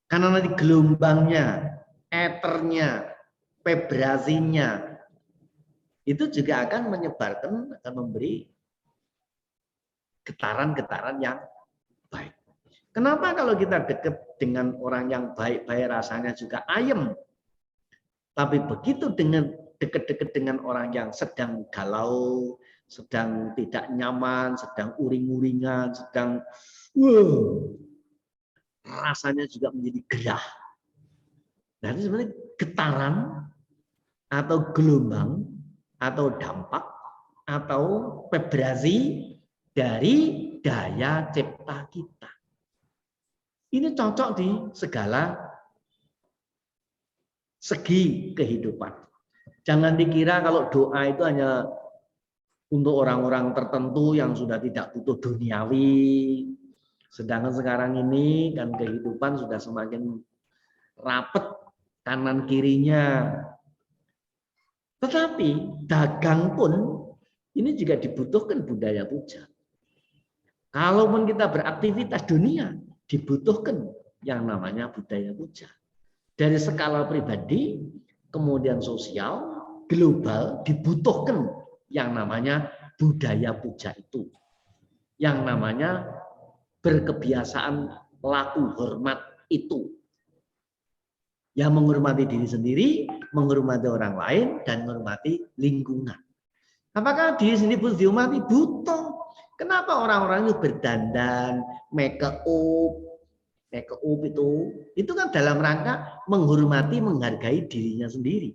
Karena nanti gelombangnya, eternya, vibrasinya, itu juga akan menyebarkan, akan memberi getaran-getaran yang baik. Kenapa kalau kita dekat dengan orang yang baik-baik rasanya juga ayem, tapi begitu dengan dekat-dekat dengan orang yang sedang galau, sedang tidak nyaman, sedang uring-uringan, sedang rasanya juga menjadi gerah. Nah, itu sebenarnya getaran atau gelombang atau dampak atau vibrasi dari daya cipta kita. Ini cocok di segala segi kehidupan. Jangan dikira kalau doa itu hanya untuk orang-orang tertentu yang sudah tidak butuh duniawi. Sedangkan sekarang ini kan kehidupan sudah semakin rapet kanan kirinya. Tetapi dagang pun ini juga dibutuhkan budaya puja. Kalaupun kita beraktivitas dunia, dibutuhkan yang namanya budaya puja. Dari skala pribadi, kemudian sosial, global, dibutuhkan yang namanya budaya puja itu. Yang namanya berkebiasaan laku hormat itu. Yang menghormati diri sendiri, menghormati orang lain, dan menghormati lingkungan. Apakah diri sendiri butuh dihormati? Butuh. Kenapa orang-orang itu berdandan, make up itu kan dalam rangka menghormati, menghargai dirinya sendiri.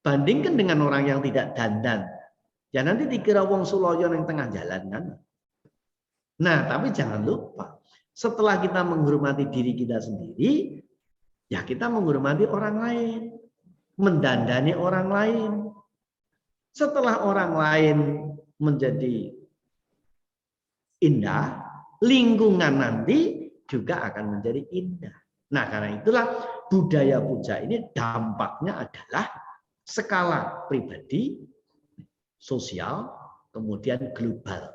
Bandingkan dengan orang yang tidak dandan, ya nanti dikira wong suloyo yang tengah jalan kan. Nah, tapi jangan lupa, setelah kita menghormati diri kita sendiri, ya kita menghormati orang lain, mendandani orang lain. Setelah orang lain menjadi indah, lingkungan nanti juga akan menjadi indah. Nah, karena itulah budaya puja ini dampaknya adalah skala pribadi, sosial, kemudian global.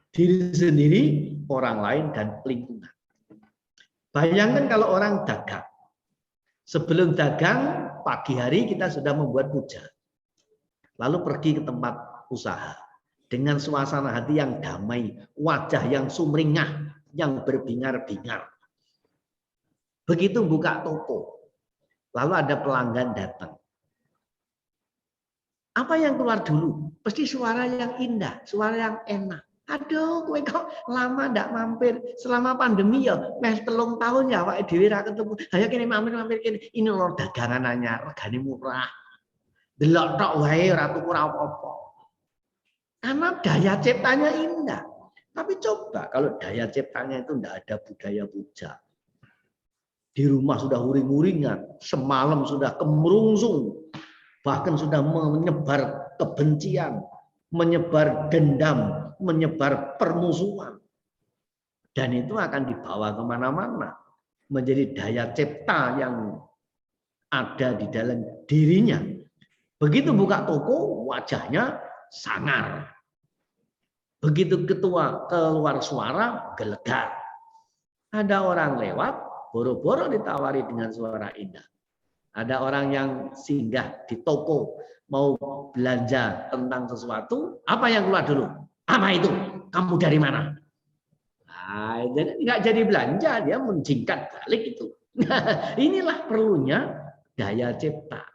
Diri sendiri, orang lain, dan lingkungan. Bayangkan kalau orang dagang. Sebelum dagang, pagi hari kita sudah membuat puja. Lalu pergi ke tempat usaha. Dengan suasana hati yang damai, wajah yang sumringah, yang berbingar-bingar. Begitu buka toko, lalu ada pelanggan datang. Apa yang keluar dulu? Pasti suara yang indah, suara yang enak. Aduh, kowe kok lama ndak mampir. Selama pandemi ya, meh 3 tahun ya awake dhewe ra ketemu. Ayo kene mampir kene. Ini lho dagangan anyar, regane murah. Delok tok wae ora tuku ora apa-apa. Karena daya ciptanya indah. Tapi coba kalau daya ciptanya itu ndak ada budaya puja. Di rumah sudah uring-uringan, semalam sudah kemerungsung, bahkan sudah menyebar kebencian, menyebar dendam, menyebar permusuhan. Dan itu akan dibawa kemana-mana. Menjadi daya cipta yang ada di dalam dirinya. Begitu buka toko, wajahnya sangar. Begitu keluar suara, gelegar. Ada orang lewat, boro-boro ditawari dengan suara indah. Ada orang yang singgah di toko, mau belanja tentang sesuatu, apa yang keluar dulu? Apa itu? Kamu dari mana? Nah, nggak jadi belanja, dia menjingkat balik itu. Inilah perlunya daya cipta.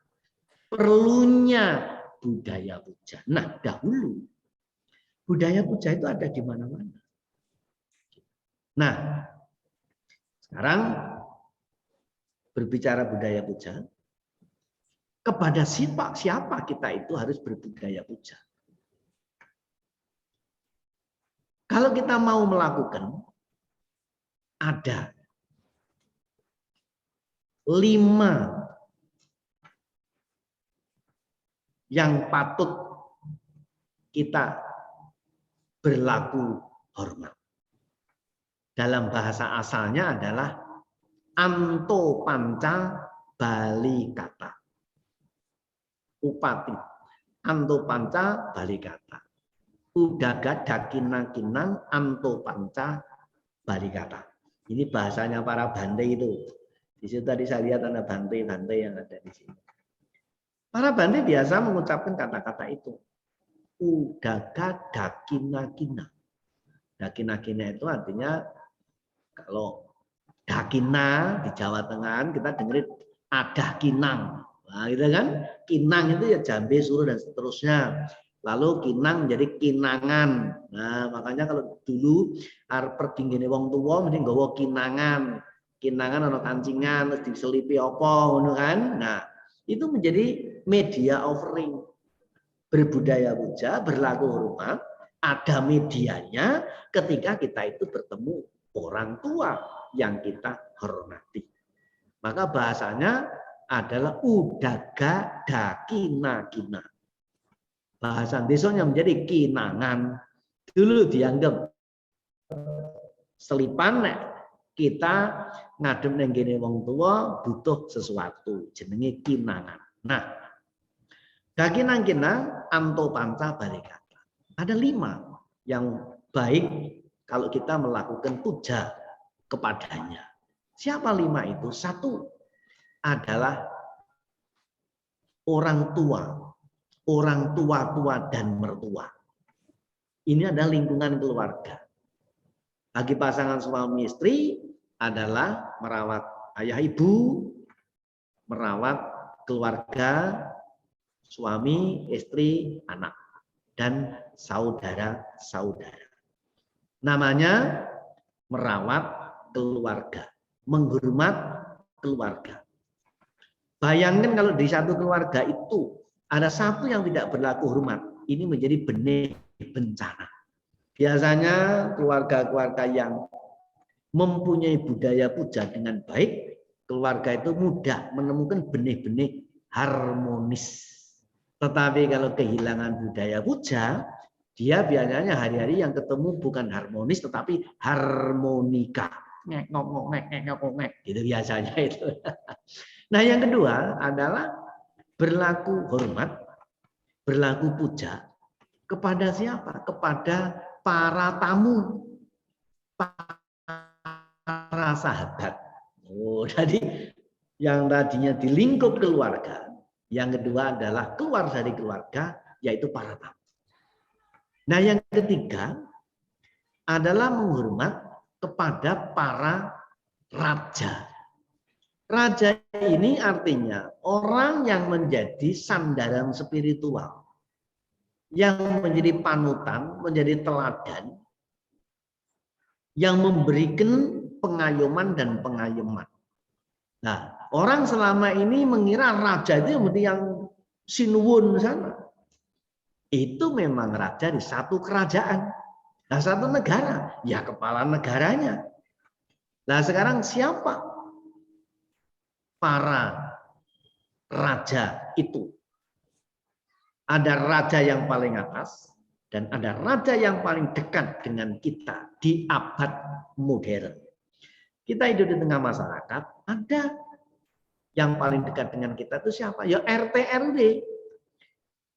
Perlunya budaya puja. Nah, dahulu budaya puja itu ada di mana-mana. Nah, sekarang berbicara budaya puja, kepada siapa kita itu harus berbudaya puja. Kalau kita mau melakukan, ada 5 yang patut kita berlaku hormat. Dalam bahasa asalnya adalah anto panca bali kata. Upati anto panca bali kata. Udaga dakinang anto panca bali kata. Ini bahasanya para Bante itu. Di situ tadi saya lihat ada Bante yang ada di sini. Para Bante biasa mengucapkan kata-kata itu. Udaga dakinakina. Dakinakina itu artinya kalau dakina di Jawa Tengah kita dengerin ada kinang. Nah, gitu kan? Kinang itu ya jambe, suruh dan seterusnya. Lalu kinang jadi kinangan. Nah, makanya kalau dulu arep pergi ngene wong tuwa mending nggawa kinangan. Kinangan ana kancingan terus diselipi apa ngono kan. Nah, itu menjadi media offering. Berbudaya puja, berlaku hormat, ada medianya ketika kita itu bertemu orang tua yang kita hormati. Maka bahasanya adalah udaga dakina kina. Bahasa desanya menjadi kinangan. Dulu dianggap selipan kita ngadem nang gene wong tua butuh sesuatu jenenge kinangan. Nah, dakinang kina anto panca balikata. Ada 5 yang baik kalau kita melakukan puja kepadanya. Siapa 5 itu? 1 adalah orang tua dan mertua. Ini adalah lingkungan keluarga. Bagi pasangan suami istri adalah merawat ayah ibu, merawat keluarga, suami, istri, anak, dan saudara-saudara. Namanya merawat keluarga, menghormat keluarga. Bayangkan kalau di satu keluarga itu ada satu yang tidak berlaku hormat, ini menjadi benih bencana. Biasanya keluarga-keluarga yang mempunyai budaya puja dengan baik, keluarga itu mudah menemukan benih-benih harmonis. Tetapi kalau kehilangan budaya puja, dia biasanya hari-hari yang ketemu bukan harmonis tetapi harmonika. Gitu biasanya itu. Nah, yang kedua adalah berlaku hormat, berlaku puja kepada siapa? Kepada para tamu, para sahabat. Oh, jadi yang tadinya di lingkup keluarga, yang kedua adalah keluar dari keluarga, yaitu para tamu. Nah, yang ketiga adalah menghormat kepada para raja. Raja ini artinya orang yang menjadi sandaran spiritual, yang menjadi panutan, menjadi teladan, yang memberikan pengayoman dan pengayoman. Nah, orang selama ini mengira raja itu yang sinuwun sana. Itu memang raja di satu kerajaan. Nah, satu negara, ya kepala negaranya. Nah, sekarang siapa para raja itu? Ada raja yang paling atas dan ada raja yang paling dekat dengan kita di abad modern. Kita hidup di tengah masyarakat, ada yang paling dekat dengan kita itu siapa? Ya RT RW.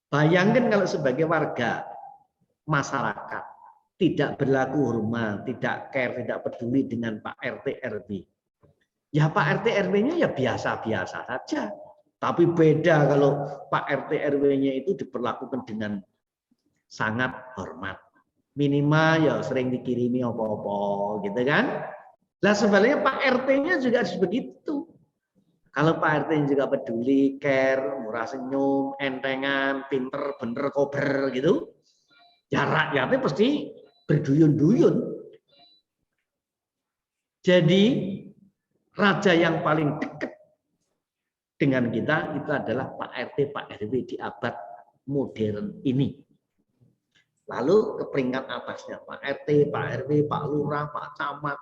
Bayangkan kalau sebagai warga masyarakat tidak berlaku hormat, tidak care, tidak peduli dengan Pak RT RW. Ya Pak RT RW-nya ya biasa-biasa saja. Tapi beda kalau Pak RT RW-nya itu diperlakukan dengan sangat hormat. Minimal ya sering dikirimi apa-apa gitu kan. Nah sebenarnya Pak RT-nya juga harus begitu. Kalau Pak RT-nya juga peduli, care, murah senyum, entengan, pinter, bener, kober gitu. Ya rakyatnya pasti berduyun-duyun. Jadi raja yang paling dekat dengan kita itu adalah Pak RT, Pak RW di abad modern ini. Lalu ke peringkat atasnya Pak RT, Pak RW, Pak Lurah, Pak Camat,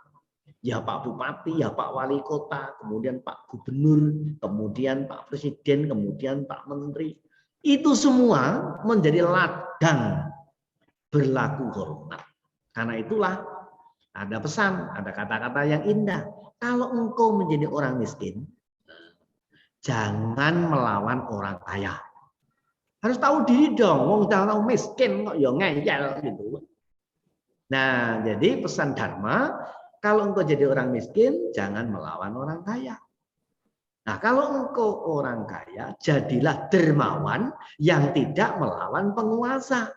ya Pak Bupati, ya Pak Wali Kota, kemudian Pak Gubernur, kemudian Pak Presiden, kemudian Pak Menteri. Itu semua menjadi ladang berlaku hormat. Karena itulah ada pesan, ada kata-kata yang indah. Kalau engkau menjadi orang miskin, jangan melawan orang kaya. Harus tahu diri dong, wong tahu miskin kok ya ngeyel gitu. Nah, jadi pesan Dharma, kalau engkau jadi orang miskin, jangan melawan orang kaya. Nah, kalau engkau orang kaya, jadilah dermawan yang tidak melawan penguasa.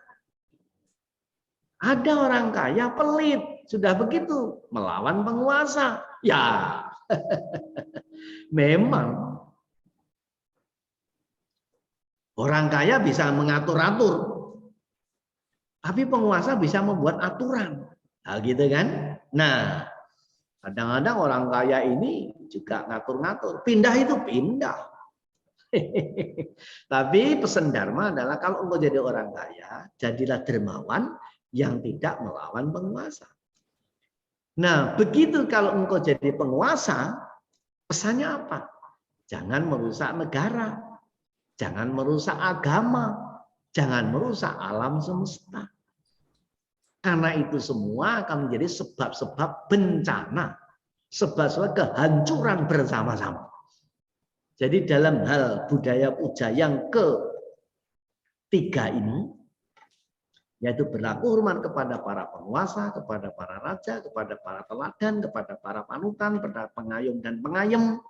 Ada orang kaya pelit, sudah begitu melawan penguasa. Ya, memang orang kaya bisa mengatur-atur, tapi penguasa bisa membuat aturan. Nah, gitu kan? Nah, kadang-kadang orang kaya ini juga ngatur-ngatur. Pindah itu pindah. Tapi pesan Dharma adalah kalau engkau jadi orang kaya, jadilah dermawan yang tidak melawan penguasa. Nah, begitu kalau engkau jadi penguasa, pesannya apa? Jangan merusak negara, jangan merusak agama, jangan merusak alam semesta. Karena itu semua akan menjadi sebab-sebab bencana, sebab-sebab kehancuran bersama-sama. Jadi dalam hal budaya puja yang ketiga ini, yaitu berlaku hormat kepada para penguasa, kepada para raja, kepada para teladan, kepada para panutan, kepada pengayom dan pengayem,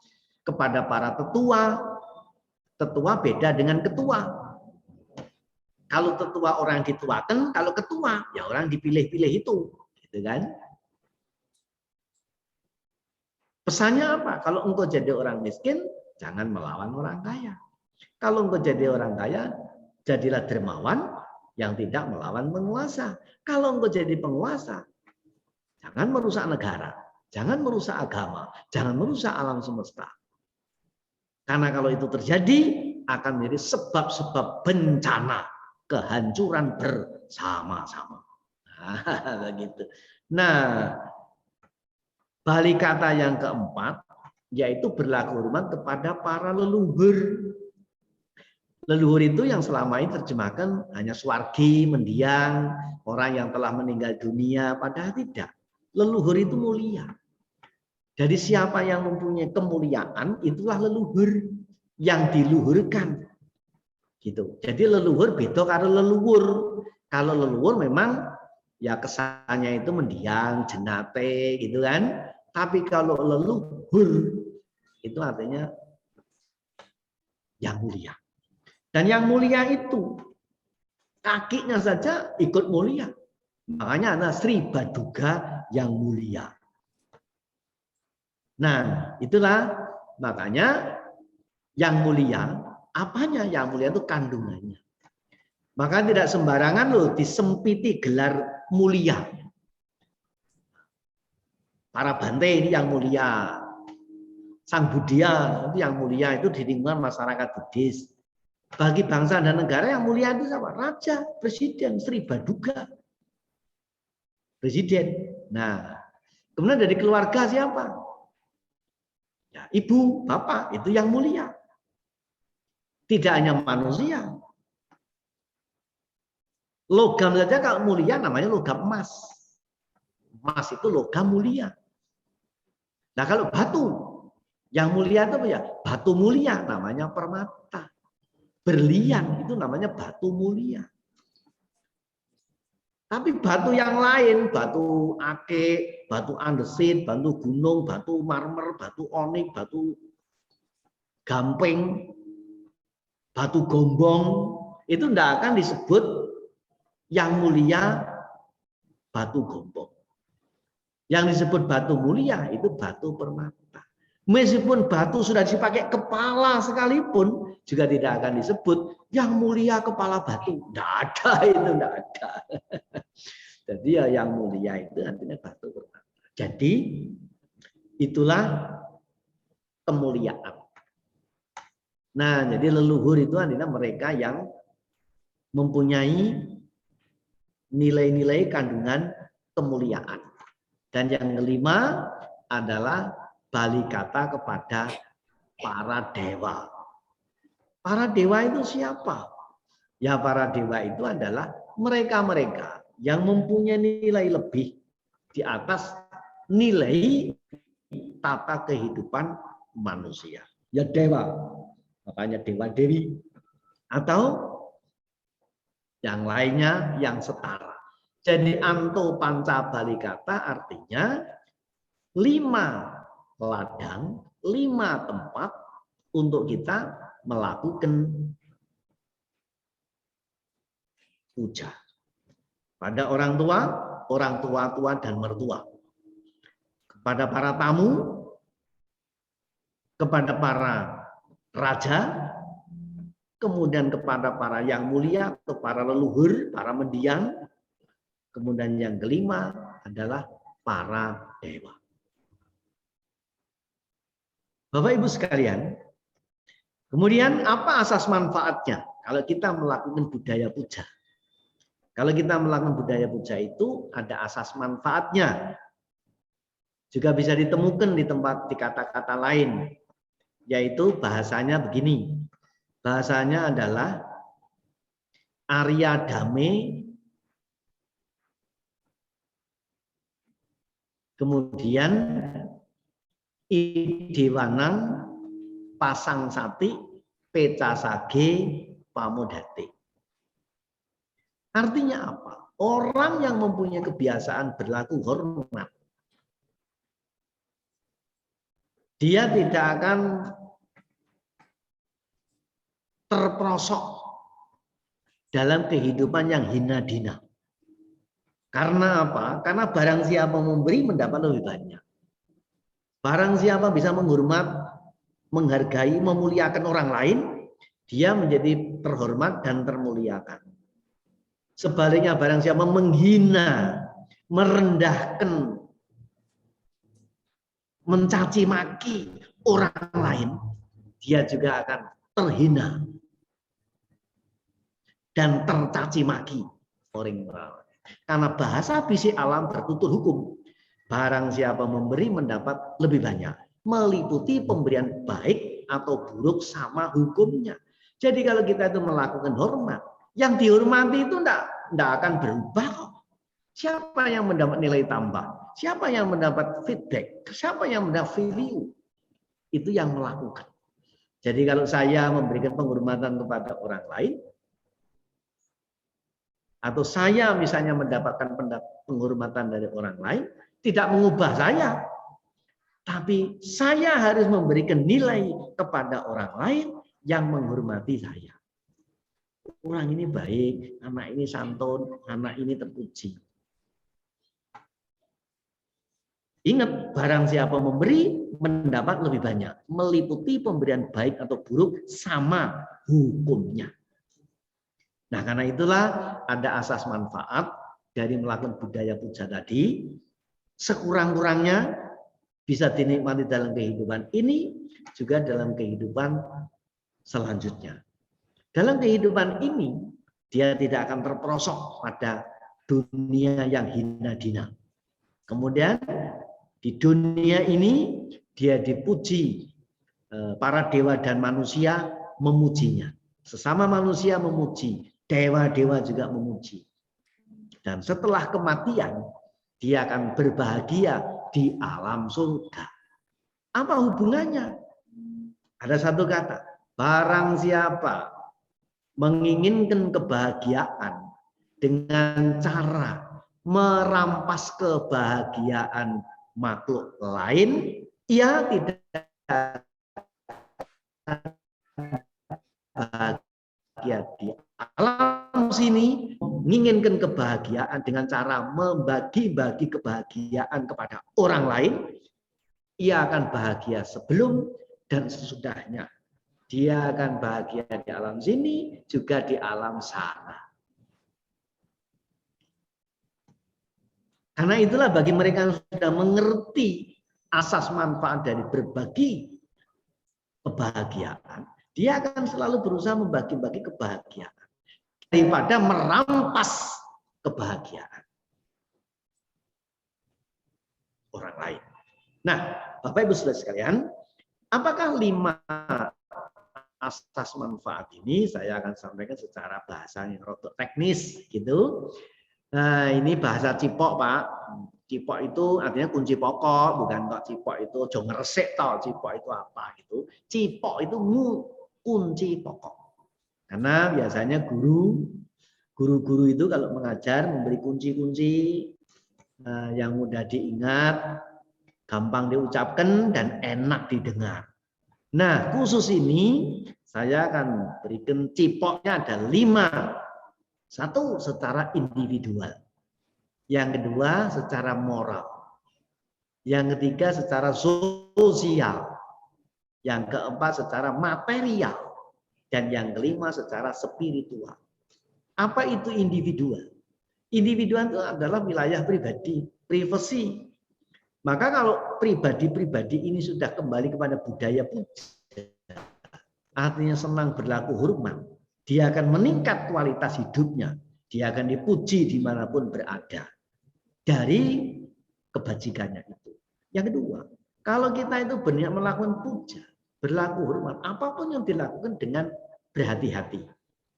kepada para tetua. Tetua beda dengan ketua. Kalau tetua orang dituakan, kalau ketua ya orang dipilih-pilih itu, gitu kan? Pesannya apa? Kalau engkau jadi orang miskin, jangan melawan orang kaya. Kalau engkau jadi orang kaya, jadilah dermawan yang tidak melawan penguasa. Kalau engkau jadi penguasa, jangan merusak negara, jangan merusak agama, jangan merusak alam semesta. Karena kalau itu terjadi, akan menjadi sebab-sebab bencana, kehancuran bersama-sama. Nah, begitu. Nah, balik kata yang keempat, yaitu berlaku hormat kepada para leluhur. Leluhur itu yang selama ini terjemahkan hanya swargi, mendiang, orang yang telah meninggal dunia, padahal tidak. Leluhur itu mulia. Jadi siapa yang mempunyai kemuliaan, itulah leluhur yang diluhurkan. Gitu. Jadi leluhur beda karo leluhur. Kalau leluhur memang ya kesannya itu mendiang, jenate gitu kan. Tapi kalau leluhur itu artinya yang mulia. Dan yang mulia itu kakinya saja ikut mulia. Makanya ada Sri Baduga yang mulia. Nah, itulah makanya yang mulia, apanya yang mulia itu kandungannya. Maka tidak sembarangan loh disempiti gelar mulia. Para Bante ini yang mulia. Sang Buddha itu yang mulia itu di lingkungan masyarakat Buddhis. Bagi bangsa dan negara yang mulia itu siapa? Raja, presiden, Sri Baduga. Presiden. Nah, kemudian dari keluarga siapa? Ya, ibu, bapak, itu yang mulia. Tidak hanya manusia. Logam saja kalau mulia namanya logam emas. Emas itu logam mulia. Nah, kalau batu, yang mulia itu apa ya? Batu mulia namanya permata. Berlian itu namanya batu mulia. Tapi batu yang lain, batu akik, batu andesit, batu gunung, batu marmer, batu onik, batu gamping, batu gombong, itu tidak akan disebut yang mulia batu gombong. Yang disebut batu mulia itu batu permata. Meskipun batu sudah dipakai kepala sekalipun, juga tidak akan disebut yang mulia kepala batu. Tidak ada itu, tidak ada. Jadi ya yang mulia itu artinya batu permata. Jadi itulah kemuliaan. Nah, jadi leluhur itu artinya mereka yang mempunyai nilai-nilai kandungan kemuliaan. Dan yang kelima adalah balik kata kepada para dewa. Para dewa itu siapa? Ya, para dewa itu adalah mereka-mereka yang mempunyai nilai lebih di atas nilai tata kehidupan manusia. Ya dewa, makanya dewa dewi. Atau yang lainnya yang setara. Jadi anto panca balikata artinya 5 ladang, 5 tempat untuk kita melakukan puja pada orang tua dan mertua, kepada para tamu, kepada para raja, kemudian kepada para yang mulia, atau para leluhur, para mendiang, kemudian yang kelima adalah para dewa. Bapak Ibu sekalian, Kemudian apa asas manfaatnya kalau kita melakukan budaya puja? Kalau kita melakukan budaya puja itu ada asas manfaatnya. Juga bisa ditemukan di kata-kata lain, yaitu bahasanya begini. Bahasanya adalah Arya Dame, kemudian Idewanang, Pasang Sati, Pecasage, Pamodate. Artinya apa? Orang yang mempunyai kebiasaan berlaku hormat, dia tidak akan terperosok dalam kehidupan yang hina dina. Karena apa? Karena barang siapa memberi mendapat lebih banyak. Barang siapa bisa menghormat, menghargai, memuliakan orang lain, dia menjadi terhormat dan termuliakan. Sebaliknya barang siapa menghina, merendahkan, mencaci maki orang lain, dia juga akan terhina dan tercaci maki orang lain. Karena bahasa bisik alam tertutur hukum. Barang siapa memberi mendapat lebih banyak. Meliputi pemberian baik atau buruk sama hukumnya. Jadi kalau kita itu melakukan hormat, yang dihormati itu tidak akan berubah kok. Siapa yang mendapat nilai tambah? Siapa yang mendapat feedback? Siapa yang mendapat value? Itu yang melakukan. Jadi kalau saya memberikan penghormatan kepada orang lain, atau saya misalnya mendapatkan penghormatan dari orang lain, tidak mengubah saya. Tapi saya harus memberikan nilai kepada orang lain yang menghormati saya. Orang ini baik, anak ini santun, anak ini terpuji. Ingat, barang siapa memberi mendapat lebih banyak. Meliputi pemberian baik atau buruk sama hukumnya. Nah, karena itulah ada asas manfaat dari melakukan budaya puja tadi. Sekurang-kurangnya bisa dinikmati dalam kehidupan ini, juga dalam kehidupan selanjutnya. Dalam kehidupan ini, dia tidak akan terperosok pada dunia yang hina dina. Kemudian di dunia ini dia dipuji, para dewa dan manusia memujinya. Sesama manusia memuji, dewa-dewa juga memuji. Dan setelah kematian dia akan berbahagia di alam surga. Apa hubungannya? Ada satu kata, barang siapa menginginkan kebahagiaan dengan cara merampas kebahagiaan makhluk lain, ia tidak bahagia di alam sini. Menginginkan kebahagiaan dengan cara membagi-bagi kebahagiaan kepada orang lain, ia akan bahagia sebelum dan sesudahnya. Dia akan bahagia di alam sini, juga di alam sana. Karena itulah bagi mereka yang sudah mengerti asas manfaat dari berbagi kebahagiaan, dia akan selalu berusaha membagi-bagi kebahagiaan daripada merampas kebahagiaan orang lain. Nah, Bapak Ibu Saudara sekalian, apakah 5 asas manfaat ini saya akan sampaikan secara bahasa yang rodok teknis gitu. Nah, ini bahasa cipok, Pak. Cipok itu artinya kunci pokok, bukan kok cipok itu ojo ngresik toh, cipok itu apa gitu. Cipok itu kunci pokok. Karena biasanya guru-guru itu kalau mengajar memberi kunci-kunci yang mudah diingat, gampang diucapkan dan enak didengar. Nah, khusus ini saya akan berikan cipoknya ada 5. 1 secara individual, yang kedua secara moral, yang ketiga secara sosial, yang keempat secara material, dan yang kelima secara spiritual. Apa itu individual? Individual itu adalah wilayah pribadi, privasi. Maka kalau pribadi-pribadi ini sudah kembali kepada budaya puja, artinya senang berlaku hormat, dia akan meningkat kualitas hidupnya, dia akan dipuji dimanapun berada dari kebajikannya itu. Yang kedua, kalau kita itu berniat melakukan puja, berlaku hormat, apapun yang dilakukan dengan berhati-hati,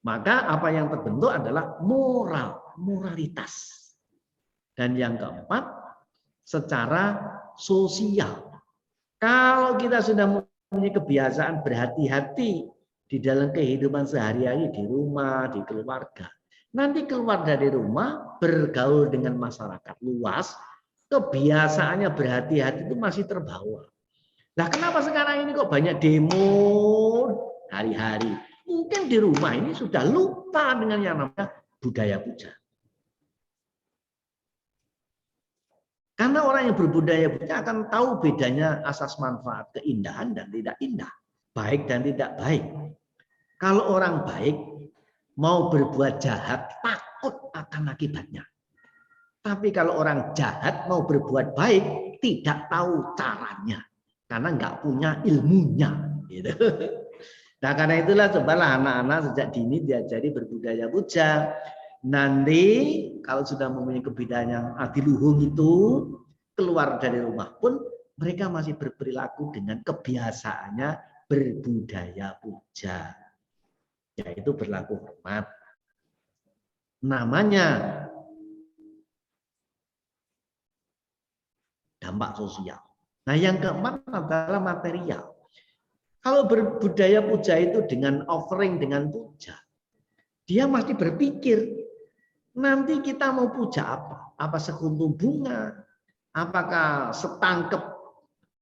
maka apa yang terbentuk adalah moralitas. Dan yang keempat, secara sosial. Kalau kita sudah mempunyai kebiasaan berhati-hati di dalam kehidupan sehari-hari di rumah, di keluarga, nanti keluar dari rumah bergaul dengan masyarakat luas, kebiasaannya berhati-hati itu masih terbawa. Nah, kenapa sekarang ini kok banyak demo hari-hari? Mungkin di rumah ini sudah lupa dengan yang namanya budaya puja. Karena orang yang berbudaya puja akan tahu bedanya asas manfaat, keindahan dan tidak indah, baik dan tidak baik. Kalau orang baik mau berbuat jahat, takut akan akibatnya. Tapi kalau orang jahat mau berbuat baik, tidak tahu caranya. Karena nggak punya ilmunya. Gitu. Nah, karena itulah cobalah anak-anak sejak dini diajari berbudaya puja. Nanti kalau sudah mempunyai kebidaan yang adiluhung itu, keluar dari rumah pun mereka masih berperilaku dengan kebiasaannya berbudaya puja. Yaitu berlaku hormat. Namanya dampak sosial. Nah, yang keempat adalah material. Kalau berbudaya puja itu dengan offering, dengan puja, dia masih berpikir, nanti kita mau puja apa? Apa sekuntum bunga? Apakah setangkep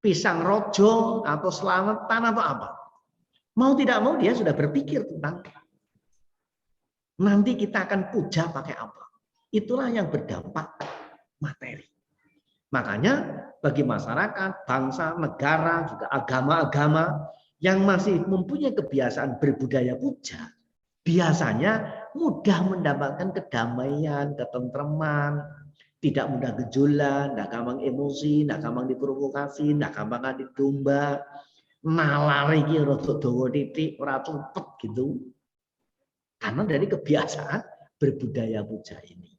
pisang rojo? Atau selamatan atau apa? Mau tidak mau dia sudah berpikir tentang nanti kita akan puja pakai apa. Itulah yang berdampak materi. Makanya bagi masyarakat, bangsa, negara, juga agama-agama yang masih mempunyai kebiasaan berbudaya puja, biasanya mudah mendapatkan kedamaian, ketentraman, tidak mudah gejolak, tidak gampang emosi, tidak gampang diprovokasi, tidak gampang didomba, nalar iki rada dawa titik, ora cepet gitu. Karena dari kebiasaan berbudaya puja ini.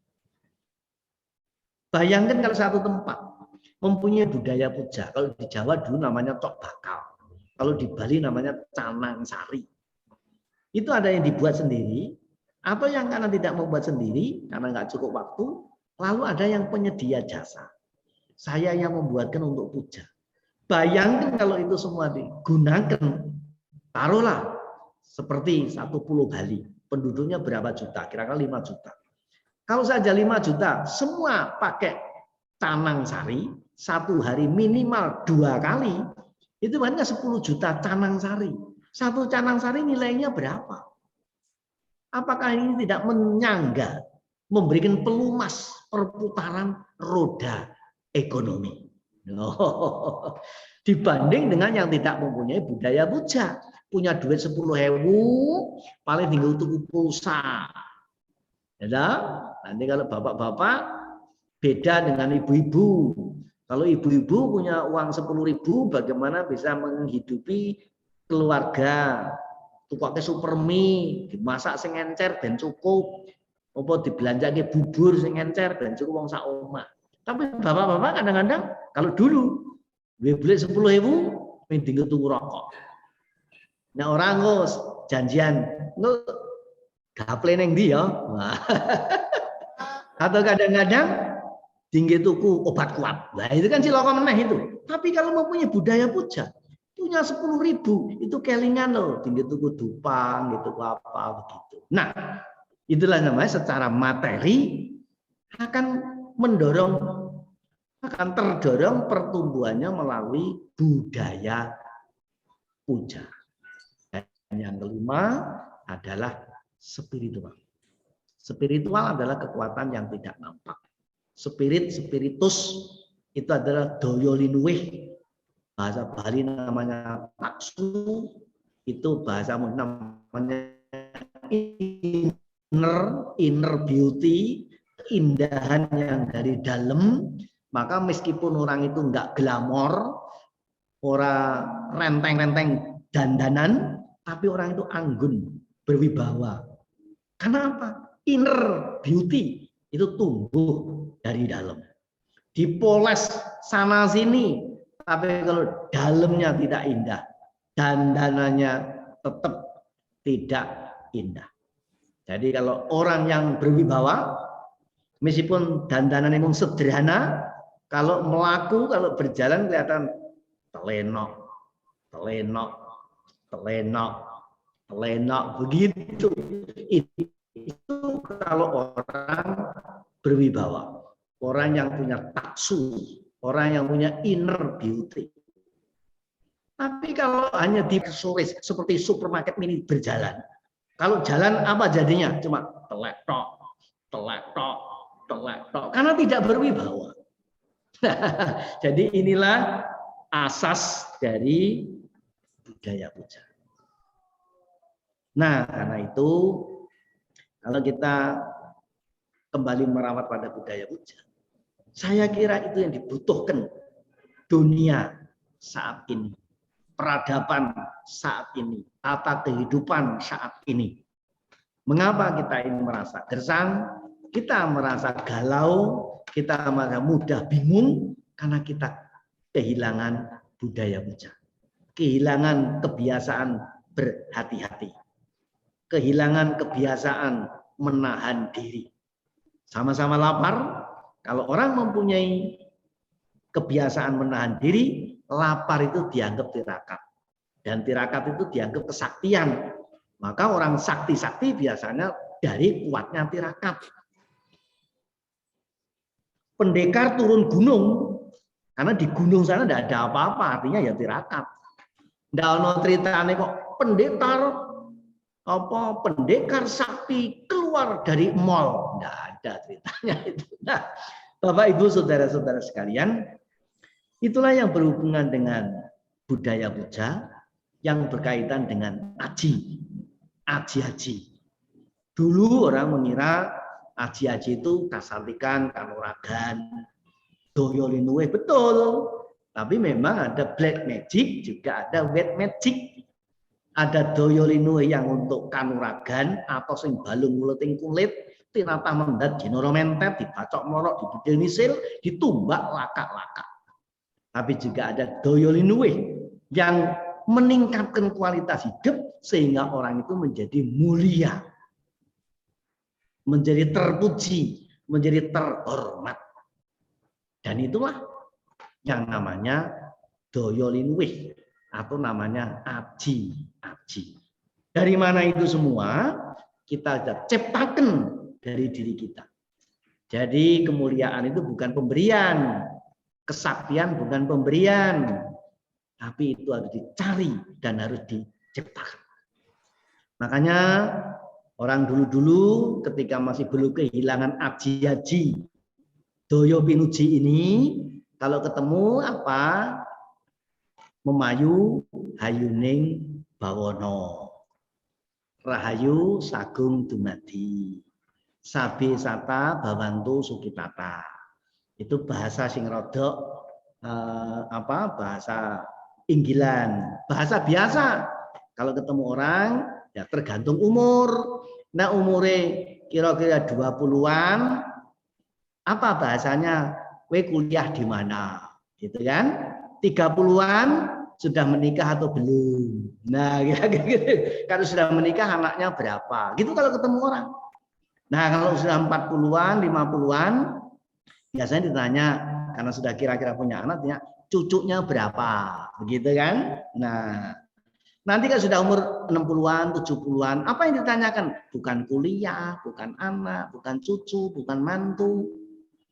Bayangkan kalau satu tempat mempunyai budaya puja, kalau di Jawa dulu namanya cok bakal. Kalau di Bali namanya canang sari. Itu ada yang dibuat sendiri, atau yang karena tidak membuat sendiri, karena nggak cukup waktu, lalu ada yang penyedia jasa. Saya yang membuatkan untuk puja. Bayangkan kalau itu semua digunakan, taruhlah seperti satu pulau Bali, penduduknya berapa juta? Kira-kira 5 juta. Kalau saja 5 juta, semua pakai canang sari, satu hari minimal 2 kali, itu hanya 10 juta canang sari. Satu canang sari nilainya berapa? Apakah ini tidak menyangga, memberikan pelumas perputaran roda ekonomi? Dibanding dengan yang tidak mempunyai budaya puja. Punya duit 10.000, paling tinggal tuku pulsa. Ya, nanti kalau bapak-bapak beda dengan ibu-ibu. Kalau ibu-ibu punya uang 10.000, bagaimana bisa menghidupi keluarga? Tukake super mie, dimasak sing encer ben cukup. Apa dibelanjake bubur sing encer ben cukup wong sak omah. Tapi bapak-bapak kadang-kadang kalau dulu beli 10.000, mending tuku rokok. Nah orang ngos janjian, nggo gaple neng ndi ya? Atau kadang-kadang tinggi tuku obat kuat. Nah itu kan cilaka meneh itu. Tapi kalau mempunyai budaya puja, punya 10.000 itu kelingan loh. Tinggi tuku dupang, gitu apa begitu. Nah itulah namanya secara materi akan mendorong, akan terdorong pertumbuhannya melalui budaya puja. Dan yang kelima adalah spiritual. Spiritual adalah kekuatan yang tidak nampak. Spiritus itu adalah daya linuwih. Bahasa Bali namanya taksu, itu bahasa namanya inner beauty, keindahan yang dari dalam. Maka meskipun orang itu enggak glamor, ora renteng-renteng dandanan, tapi orang itu anggun, berwibawa. Karena apa? Inner beauty itu tumbuh dari dalam. Dipoles sana sini, tapi kalau dalamnya tidak indah, dandanannya tetap tidak indah. Jadi kalau orang yang berwibawa, meskipun dandanan yang sederhana, kalau melaku, kalau berjalan kelihatan telenok, telenok, telenok, telenok, begitu. Itu kalau orang berwibawa, orang yang punya taksu, orang yang punya inner beauty. Tapi kalau hanya di suris seperti supermarket mini berjalan, kalau jalan apa jadinya? Cuma telek-tok, telek-tok, telek-tok, karena tidak berwibawa. Jadi inilah asas dari budaya puja. Nah, karena itu kalau kita kembali merawat pada budaya puja, saya kira itu yang dibutuhkan dunia saat ini, peradaban saat ini, tata kehidupan saat ini. Mengapa kita ini merasa gersang, kita merasa galau, kita merasa mudah bingung, karena kita kehilangan budaya puja, kehilangan kebiasaan berhati-hati, kehilangan kebiasaan menahan diri. Sama-sama lapar, kalau orang mempunyai kebiasaan menahan diri, lapar itu dianggap tirakat. Dan tirakat itu dianggap kesaktian. Maka orang sakti-sakti biasanya dari kuatnya tirakat. Pendekar turun gunung, karena di gunung sana tidak ada apa-apa, artinya ya tirakat. Tidak ada ceritanya kok pendekar sakti keluar dari mall. Tidak ada ceritanya itu. Nah, Bapak Ibu saudara-saudara sekalian, itulah yang berhubungan dengan budaya puja yang berkaitan dengan aji. Aji-aji. Dulu orang mengira aji-aji itu kasantikan, kanuragan, doyolinuwe, betul. Tapi memang ada black magic, juga ada white magic. Ada doyolinuwe yang untuk kanuragan atau sing balung muleting kulit, tinatah mendat jinoro mentet, dibacok morok, dibudel misil, ditumbak lakak-lakak. Tapi juga ada doyolinuwe yang meningkatkan kualitas hidup sehingga orang itu menjadi mulia, menjadi terpuji, menjadi terhormat. Dan itulah yang namanya doyolinuwe atau namanya aji-aji. Dari mana itu semua? Kita ciptakan dari diri kita. Jadi kemuliaan itu bukan pemberian, kesaktian bukan pemberian, tapi itu harus dicari dan harus diciptakan. Makanya orang dulu-dulu ketika masih belum kehilangan aji-aji doyo pinuji ini, kalau ketemu apa? Memayu hayuning bawono, rahayu sagung dumadi, sabi sata bawantu sukitata. Itu bahasa sing rodok bahasa inggilan, bahasa biasa. Kalau ketemu orang ya tergantung umur. Nah, umure kira-kira 20-an, apa bahasanya? We kuliah di mana? Gitu kan? 30-an sudah menikah atau belum? Nah, gitu. Kalau sudah menikah anaknya berapa? Gitu kalau ketemu orang. Nah, kalau sudah 40-an, 50-an, biasanya ditanya, karena sudah kira-kira punya anak, tanya, cucunya berapa? Begitu kan? Nah, nanti kan sudah umur 60-an, 70-an, apa yang ditanyakan? Bukan kuliah, bukan anak, bukan cucu, bukan mantu.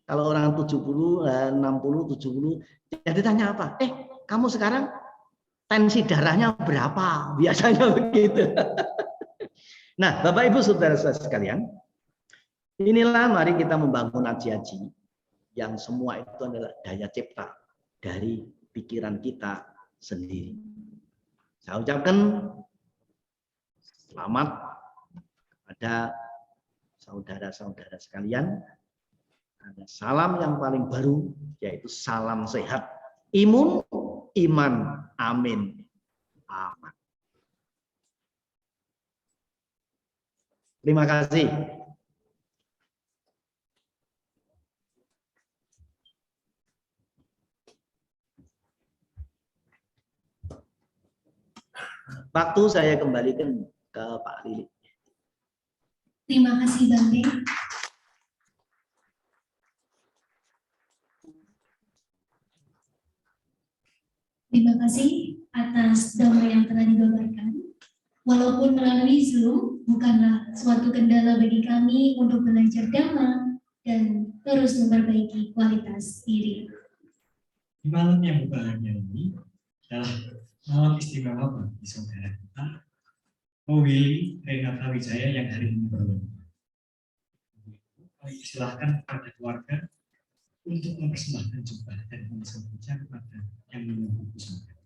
Kalau orang 70, 60, 70, ya ditanya apa? Kamu sekarang tensi darahnya berapa? Biasanya begitu. Nah, Bapak Ibu saudara-saudara sekalian, inilah mari kita membangun aji-aji yang semua itu adalah daya cipta dari pikiran kita sendiri. Saya ucapkan selamat kepada saudara-saudara sekalian. Ada salam yang paling baru, yaitu salam sehat, imun, iman, amin, aman. Terima kasih. Waktu saya kembalikan ke Pak Lili. Terima kasih Bante. Terima kasih atas dhamma yang telah dibabarkan. Walaupun melalui Zoom bukanlah suatu kendala bagi kami untuk belajar dhamma dan terus memperbaiki kualitas diri. Di malam yang berbahagia ini adalah malam istimewa bagi saudara kita, Ko Willy Renata Wijaya yang hari ini berlomba. Kami silahkan kepada keluarga untuk mempersembahkan jubah dan menyampaikan kepada yang menunggu pusaka.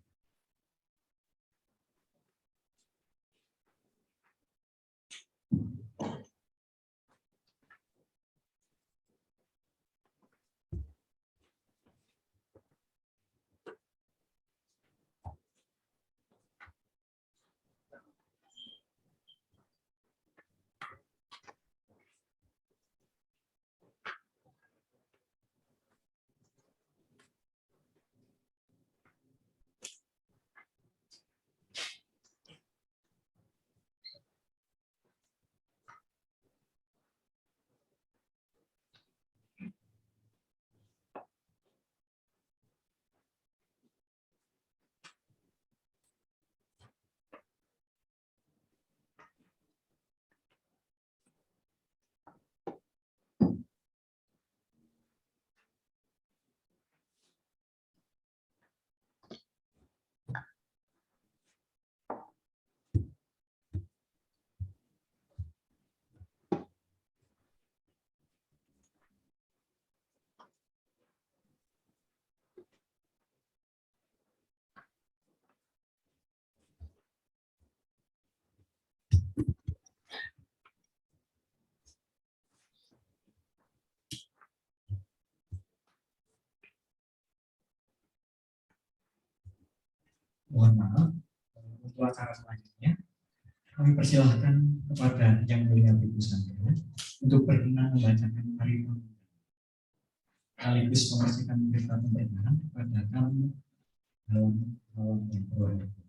Mohon maaf, untuk acara selanjutnya kami persilahkan kepada yang mulia Ibu Sandra untuk berkenan membacakan kalimat sekaligus menyaksikan berita pembenaran kepada kami dalam malam yang berbahagia.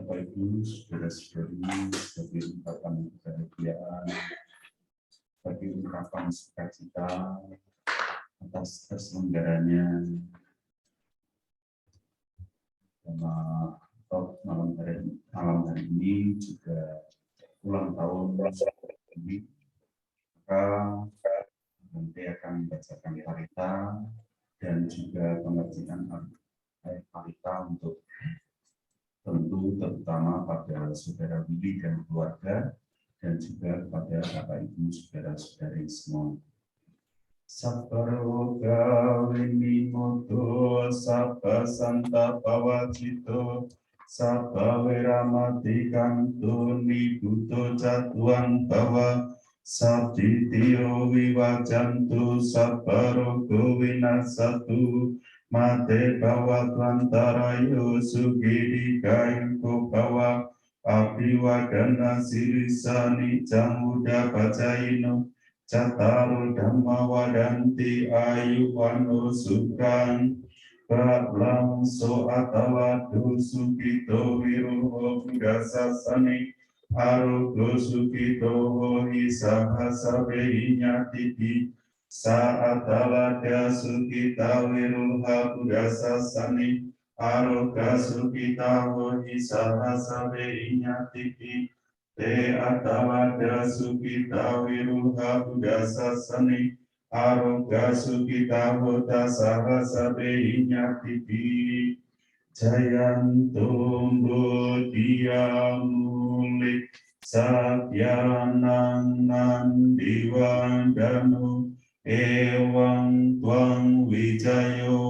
Bapak Ibu, saudara-saudari, sebagai ungkapan kebahagiaan, sebagai ungkapan sukacita atas terselenggaranya malam hari ini juga ulang tahun ini, maka nanti akan membacakan parita dan juga pengertian parita untuk tentu terutama pada saudara Willy dan keluarga dan juga kepada Bapak Ibu saudara-saudari semua. Sabaro gawini moto sabba santa pawacito sabba wiramati kanto nibuto jatuan bawa sabditio wiwajantu sabba rogo winasatu mate bawa twantarayo sugiri kayuko bawa apiwadana sirisani jamuda bacaino Cataru dhamma wadanti ayu wano sukang Ba'lam so atawadu sukito wiruho budasasani Arugo sukito wohi sahasabe inyatiti Sa'atalada sukita wiruha budasasani Aruga sukita wohi sahasabe inyatiti Te atawada sukita wiruha budasasani aroga sukita hota sahasabe inyatiti jayantum bodhiyamuli sakyanang nandiwandanu ewang twang wijayo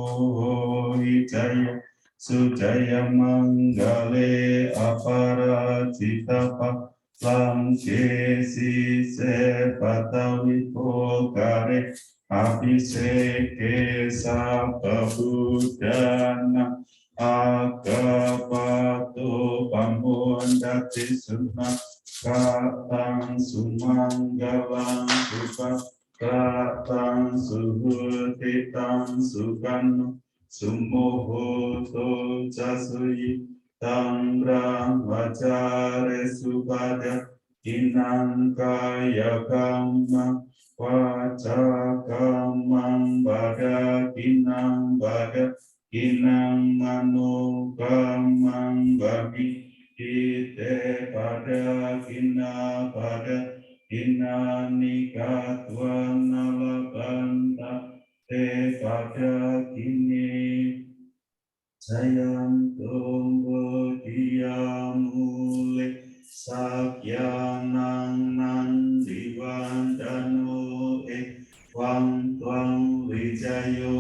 hijaya sujaya manggale aparajitapa Langkesi se patawi pokare abhiseke sababudana agapato pamondati sunna katang sumanggalang rupa katang suhutitang sukanu sumohoto jasuyi Tangrang wajare subada inang kaya kama wacakamang bada kinang manu kamang bami ite pada kina nikatwan alabanta te pada kini sayang tunggu diamule sakyanang nandiwandano wang twang wijayo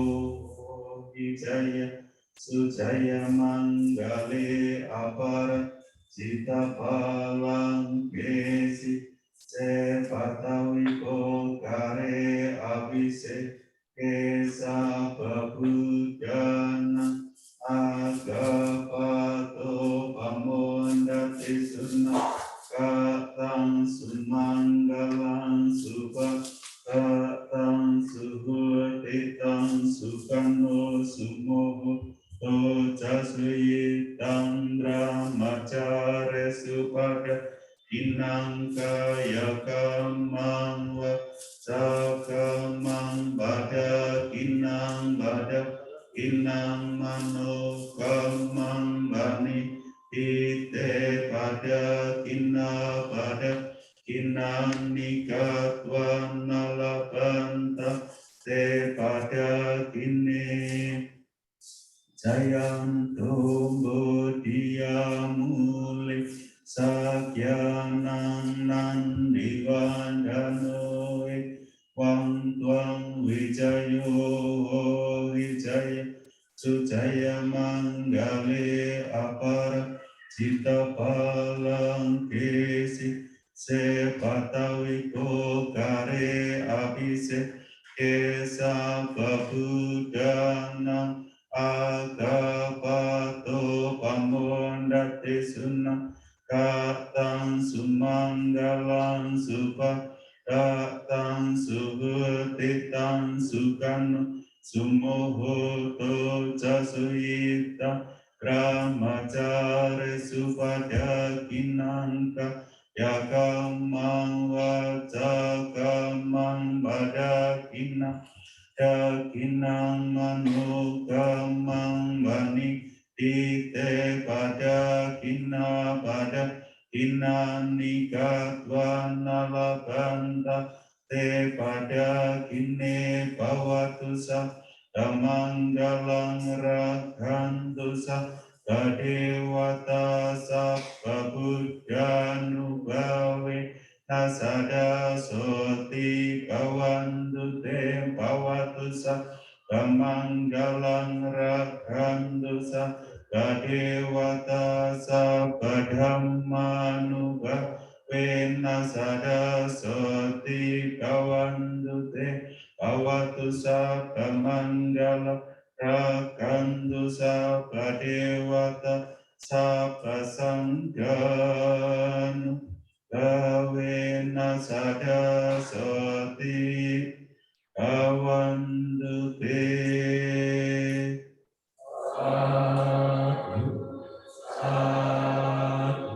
hijaya sujaya manggale apara cita palang kesi sepatawi pokare abise kesa babudana agapato pamondati sunna katang sumanggalang suba katang suhutitang sukano sumoho tojasuyitang brahmacare supada inang kaya kamang wa sakamang bada kinang bada inang mano kamang bani ite pada kinang nikatwan nalabanta te pada kini jayantum bodhiyamuli sakyanang nandiwandano wang twang wijayo hijaya sujaya manggale apara cita palang kesi sepatawi pokare abise kesa babudana agapato pamondati sunna katang sumanggalang supa katang suhutitang sukanu sumohoto jasuyita Brahmacare supada yakamang wacakamang badakina dakinang manukamang bani tite badakina badakina nikatwanalabanda te badakine bawatusa damanggalang rakhantusa Kadewata Sabba Buddha Nubawe Nasada Soti Kawandu Te Pawatusa Kamanggalang Rakhantusa Kadewata Sabba Dhamma Nubawe Nasada Soti Kawandu Te Pawatusa Kamanggalang Rakantu Sabba Dewata Sabba Sangganu Kawena Sada Soti Kawantu Te. Sadu, sadu,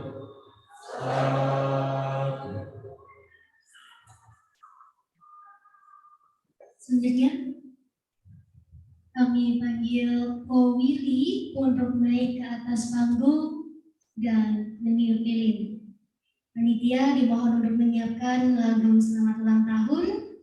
sadu. Selanjutnya kami panggil Ko Willy untuk naik ke atas panggung dan meniup lilin. Panitia dimohon untuk menyiapkan lagu selamat ulang tahun.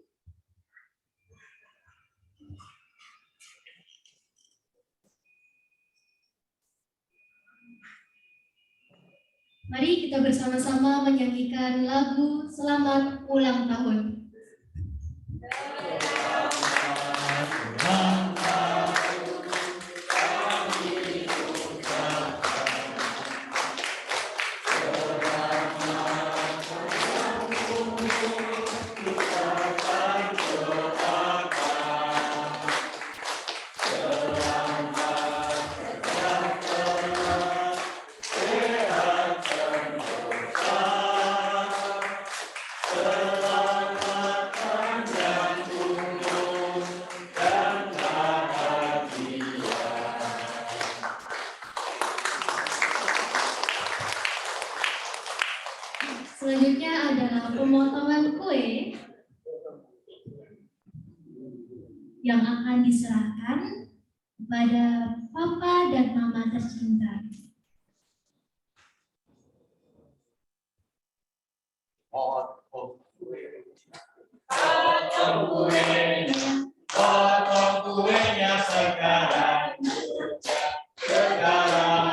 Mari kita bersama-sama menyanyikan lagu selamat ulang tahun. Selanjutnya adalah pemotongan kue yang akan diserahkan kepada Papa dan Mama tercinta. Potong kuenya sekarang, sekarang.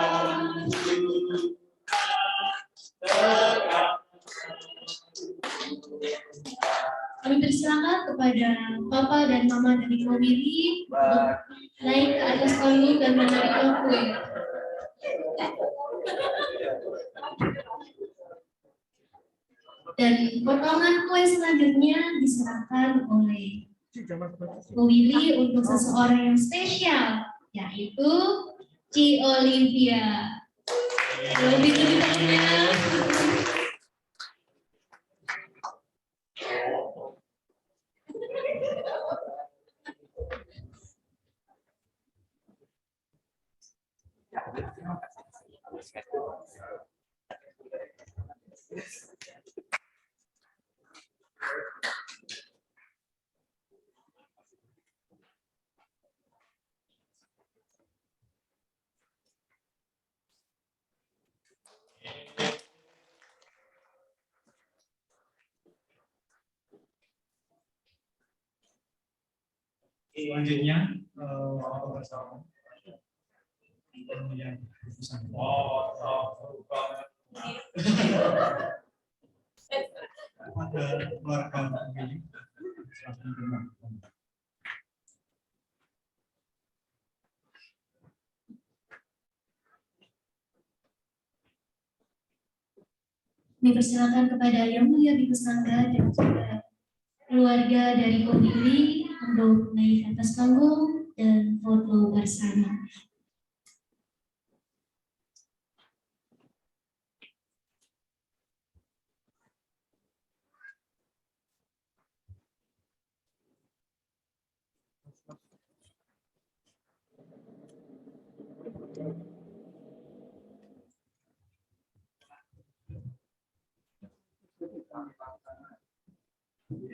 Kami persilakan kepada Papa dan Mama dari Ko Willy untuk naik ke atas panggung dan menarik kue. Dan potongan kue selanjutnya diserahkan oleh Ko Willy untuk seseorang yang spesial, yaitu Ci Olivia. Lebih tangannya. Selanjutnya bersama yang ada keluarga pemilih. Kami persilakan kepada Yang Mulia Biku Sangga dan juga keluarga dari Ko Willy untuk naik ke atas panggung dan foto bersama. Mari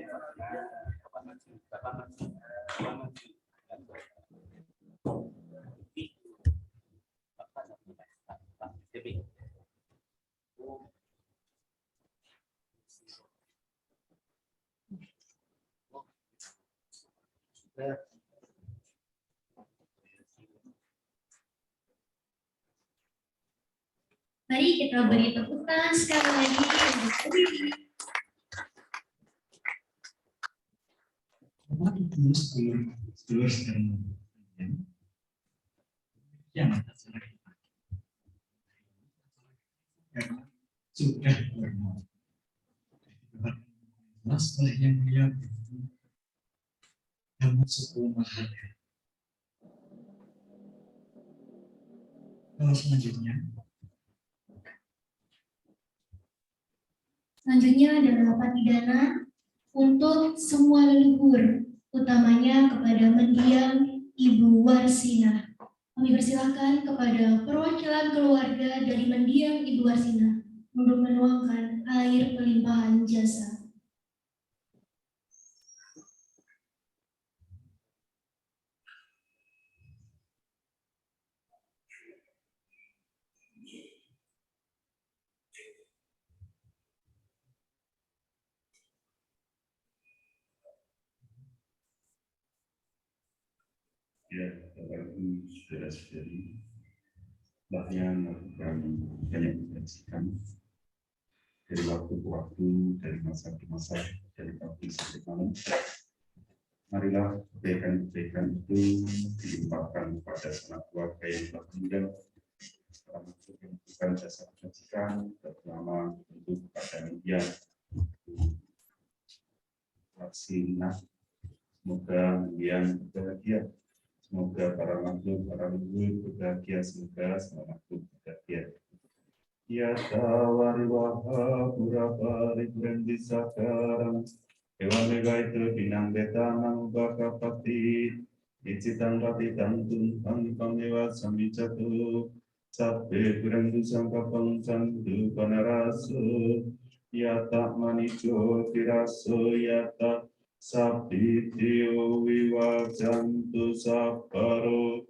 kita beri tepuk tangan sekali lagi untuk Dewi. Bapak Ibu sedulur sekalian, yang acara kita karena sudah bermula. Oleh yang mulia Dhamma Suku Mahaya. Kalau selanjutnya adalah patidana untuk semua leluhur, utamanya kepada mendiang Ibu Warsina. Kami persilakan kepada perwakilan keluarga dari mendiang Ibu Warsina untuk menuangkan air pelimpahan jasa. Ya, Bapak Ibu, saudara-saudari, yang melakukan banyak intensikan dari waktu ke waktu, dari masa ke masa, dari pagi sampai malam. Marilah kebaikan-kebaikan itu dilimpahkan kepada sanak keluarga yang telah meninggal, termasuk yang bukan jasa kebajikan, terutama untuk kepada media Warsina. Semoga mendiang berbahagia. Semoga para makhluk, para leluhur berbahagia, semoga semua makhluk berbahagia. Ya tawari waha pura pari burendi sakaram, Ewa mega itu binang betanang baka pati, icitang rati tantun pamiwa samicatu, sabbe burendu sangkapang sandu panarasu, ya tak manico tiraso ya tak Sabdityo vivajantu sapparo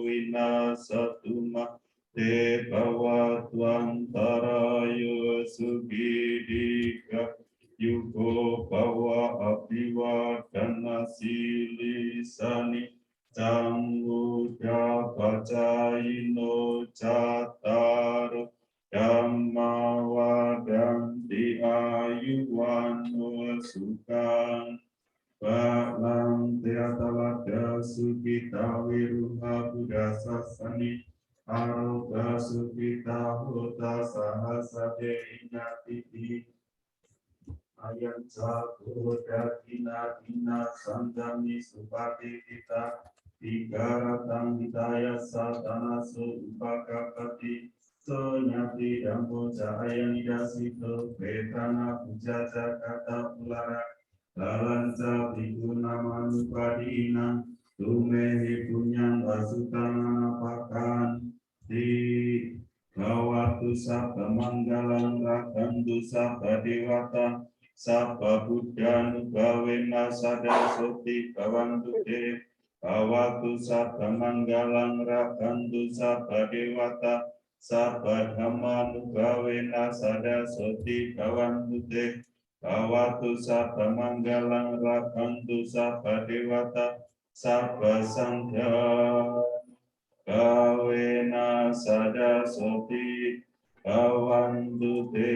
vinasatuma te bhavattvantarayo sugidika yugo bhava abhivadana silisani Jambuddha pacayino cattaro Dhamma vadanti ayuwano sukang Balang teatalada sukita wiruha buddha sasani aroga sukita hota sahasade inatiti ayam cakuda kina sandami supati kita tiga ratang hitaya satana upakapati Sonyati dampo cahaya nidasito petana pujaja kata pulara Lalanca bhikkhuna manupadina tumehi punyang vasutana pakan di bawatu sabda manggalang rakantu sabda dewata sabda buddha nubawena sada soti bawantu te bawatu sabda manggalang rakantu sabda dewata sabda dhamma nubawena sada soti bawantu te Bawatu sabda manggalang rakantu sabda dewata sabda sangha kawena sada soti bawantu te.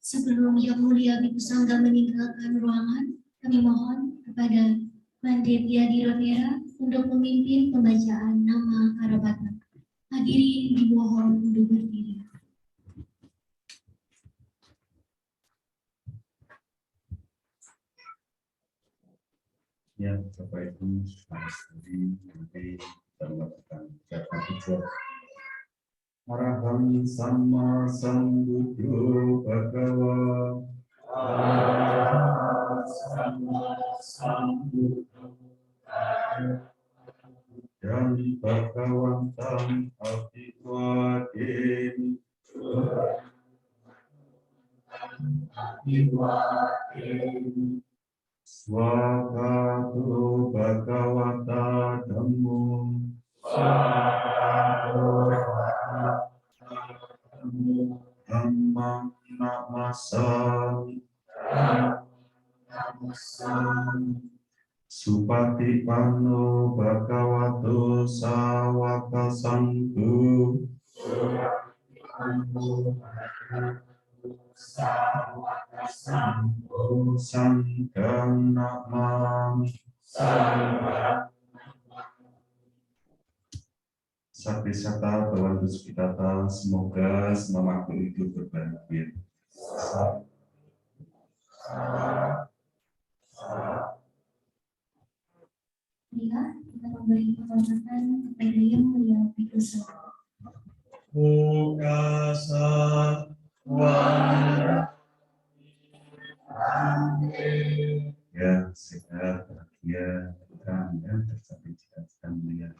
Sebelum Yang Mulia Bhikkhu Sangga meninggalkan ruangan, kami mohon kepada Bante Biadi Rotera untuk memimpin pembacaan nama Karabata. Hadirin dimohon untuk berdiri. Ya, Bapak Ibu, selamat pagi, nanti kita melakukan ucapan hijab. Araham Sama Sambuddho Bhagava. Araham Sama Sambuddho dan Bhagavantam Abhiwadeni. Swakato Bhagavata Dhammo. Dhammam Namasami. Supati Panno Bhagavato Sawaka Sangho. Sangham Namami. Sakti Sata Bhavantu Sukitata, semoga semua makhluk itu berbahagia. Marilah kita memberi penghormatan kepada Yang Mulia Bhikkhu Sangga. Mukasa Wara. Ya, sehat, bahagia, dan tercapai cita-cita mulia.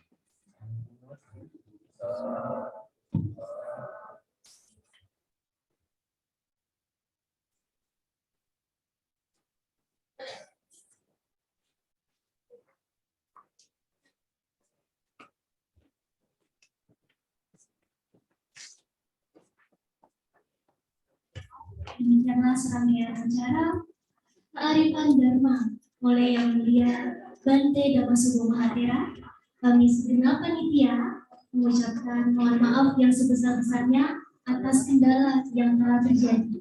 Demikianlah serangkaian acara kearifan Dharma oleh Yang Mulia Bante Dhammasubho Mahatera. Kami segenap panitia mengucapkan mohon maaf yang sebesar-besarnya atas kendala yang telah terjadi.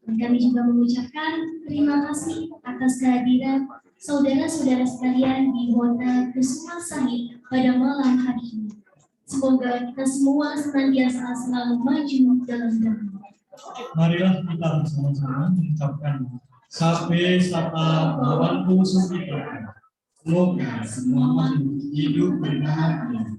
Dan kami juga mengucapkan terima kasih atas kehadiran saudara-saudara sekalian di Hotel Kusuma Sahid pada malam hari ini. Semoga kita semua senantiasa selalu maju dalam Dhamma. Marilah kita bersama-sama mengucapkan Sabe Sata Bhavantu Sukhita. Semoga semua makhluk hidup berbahagia.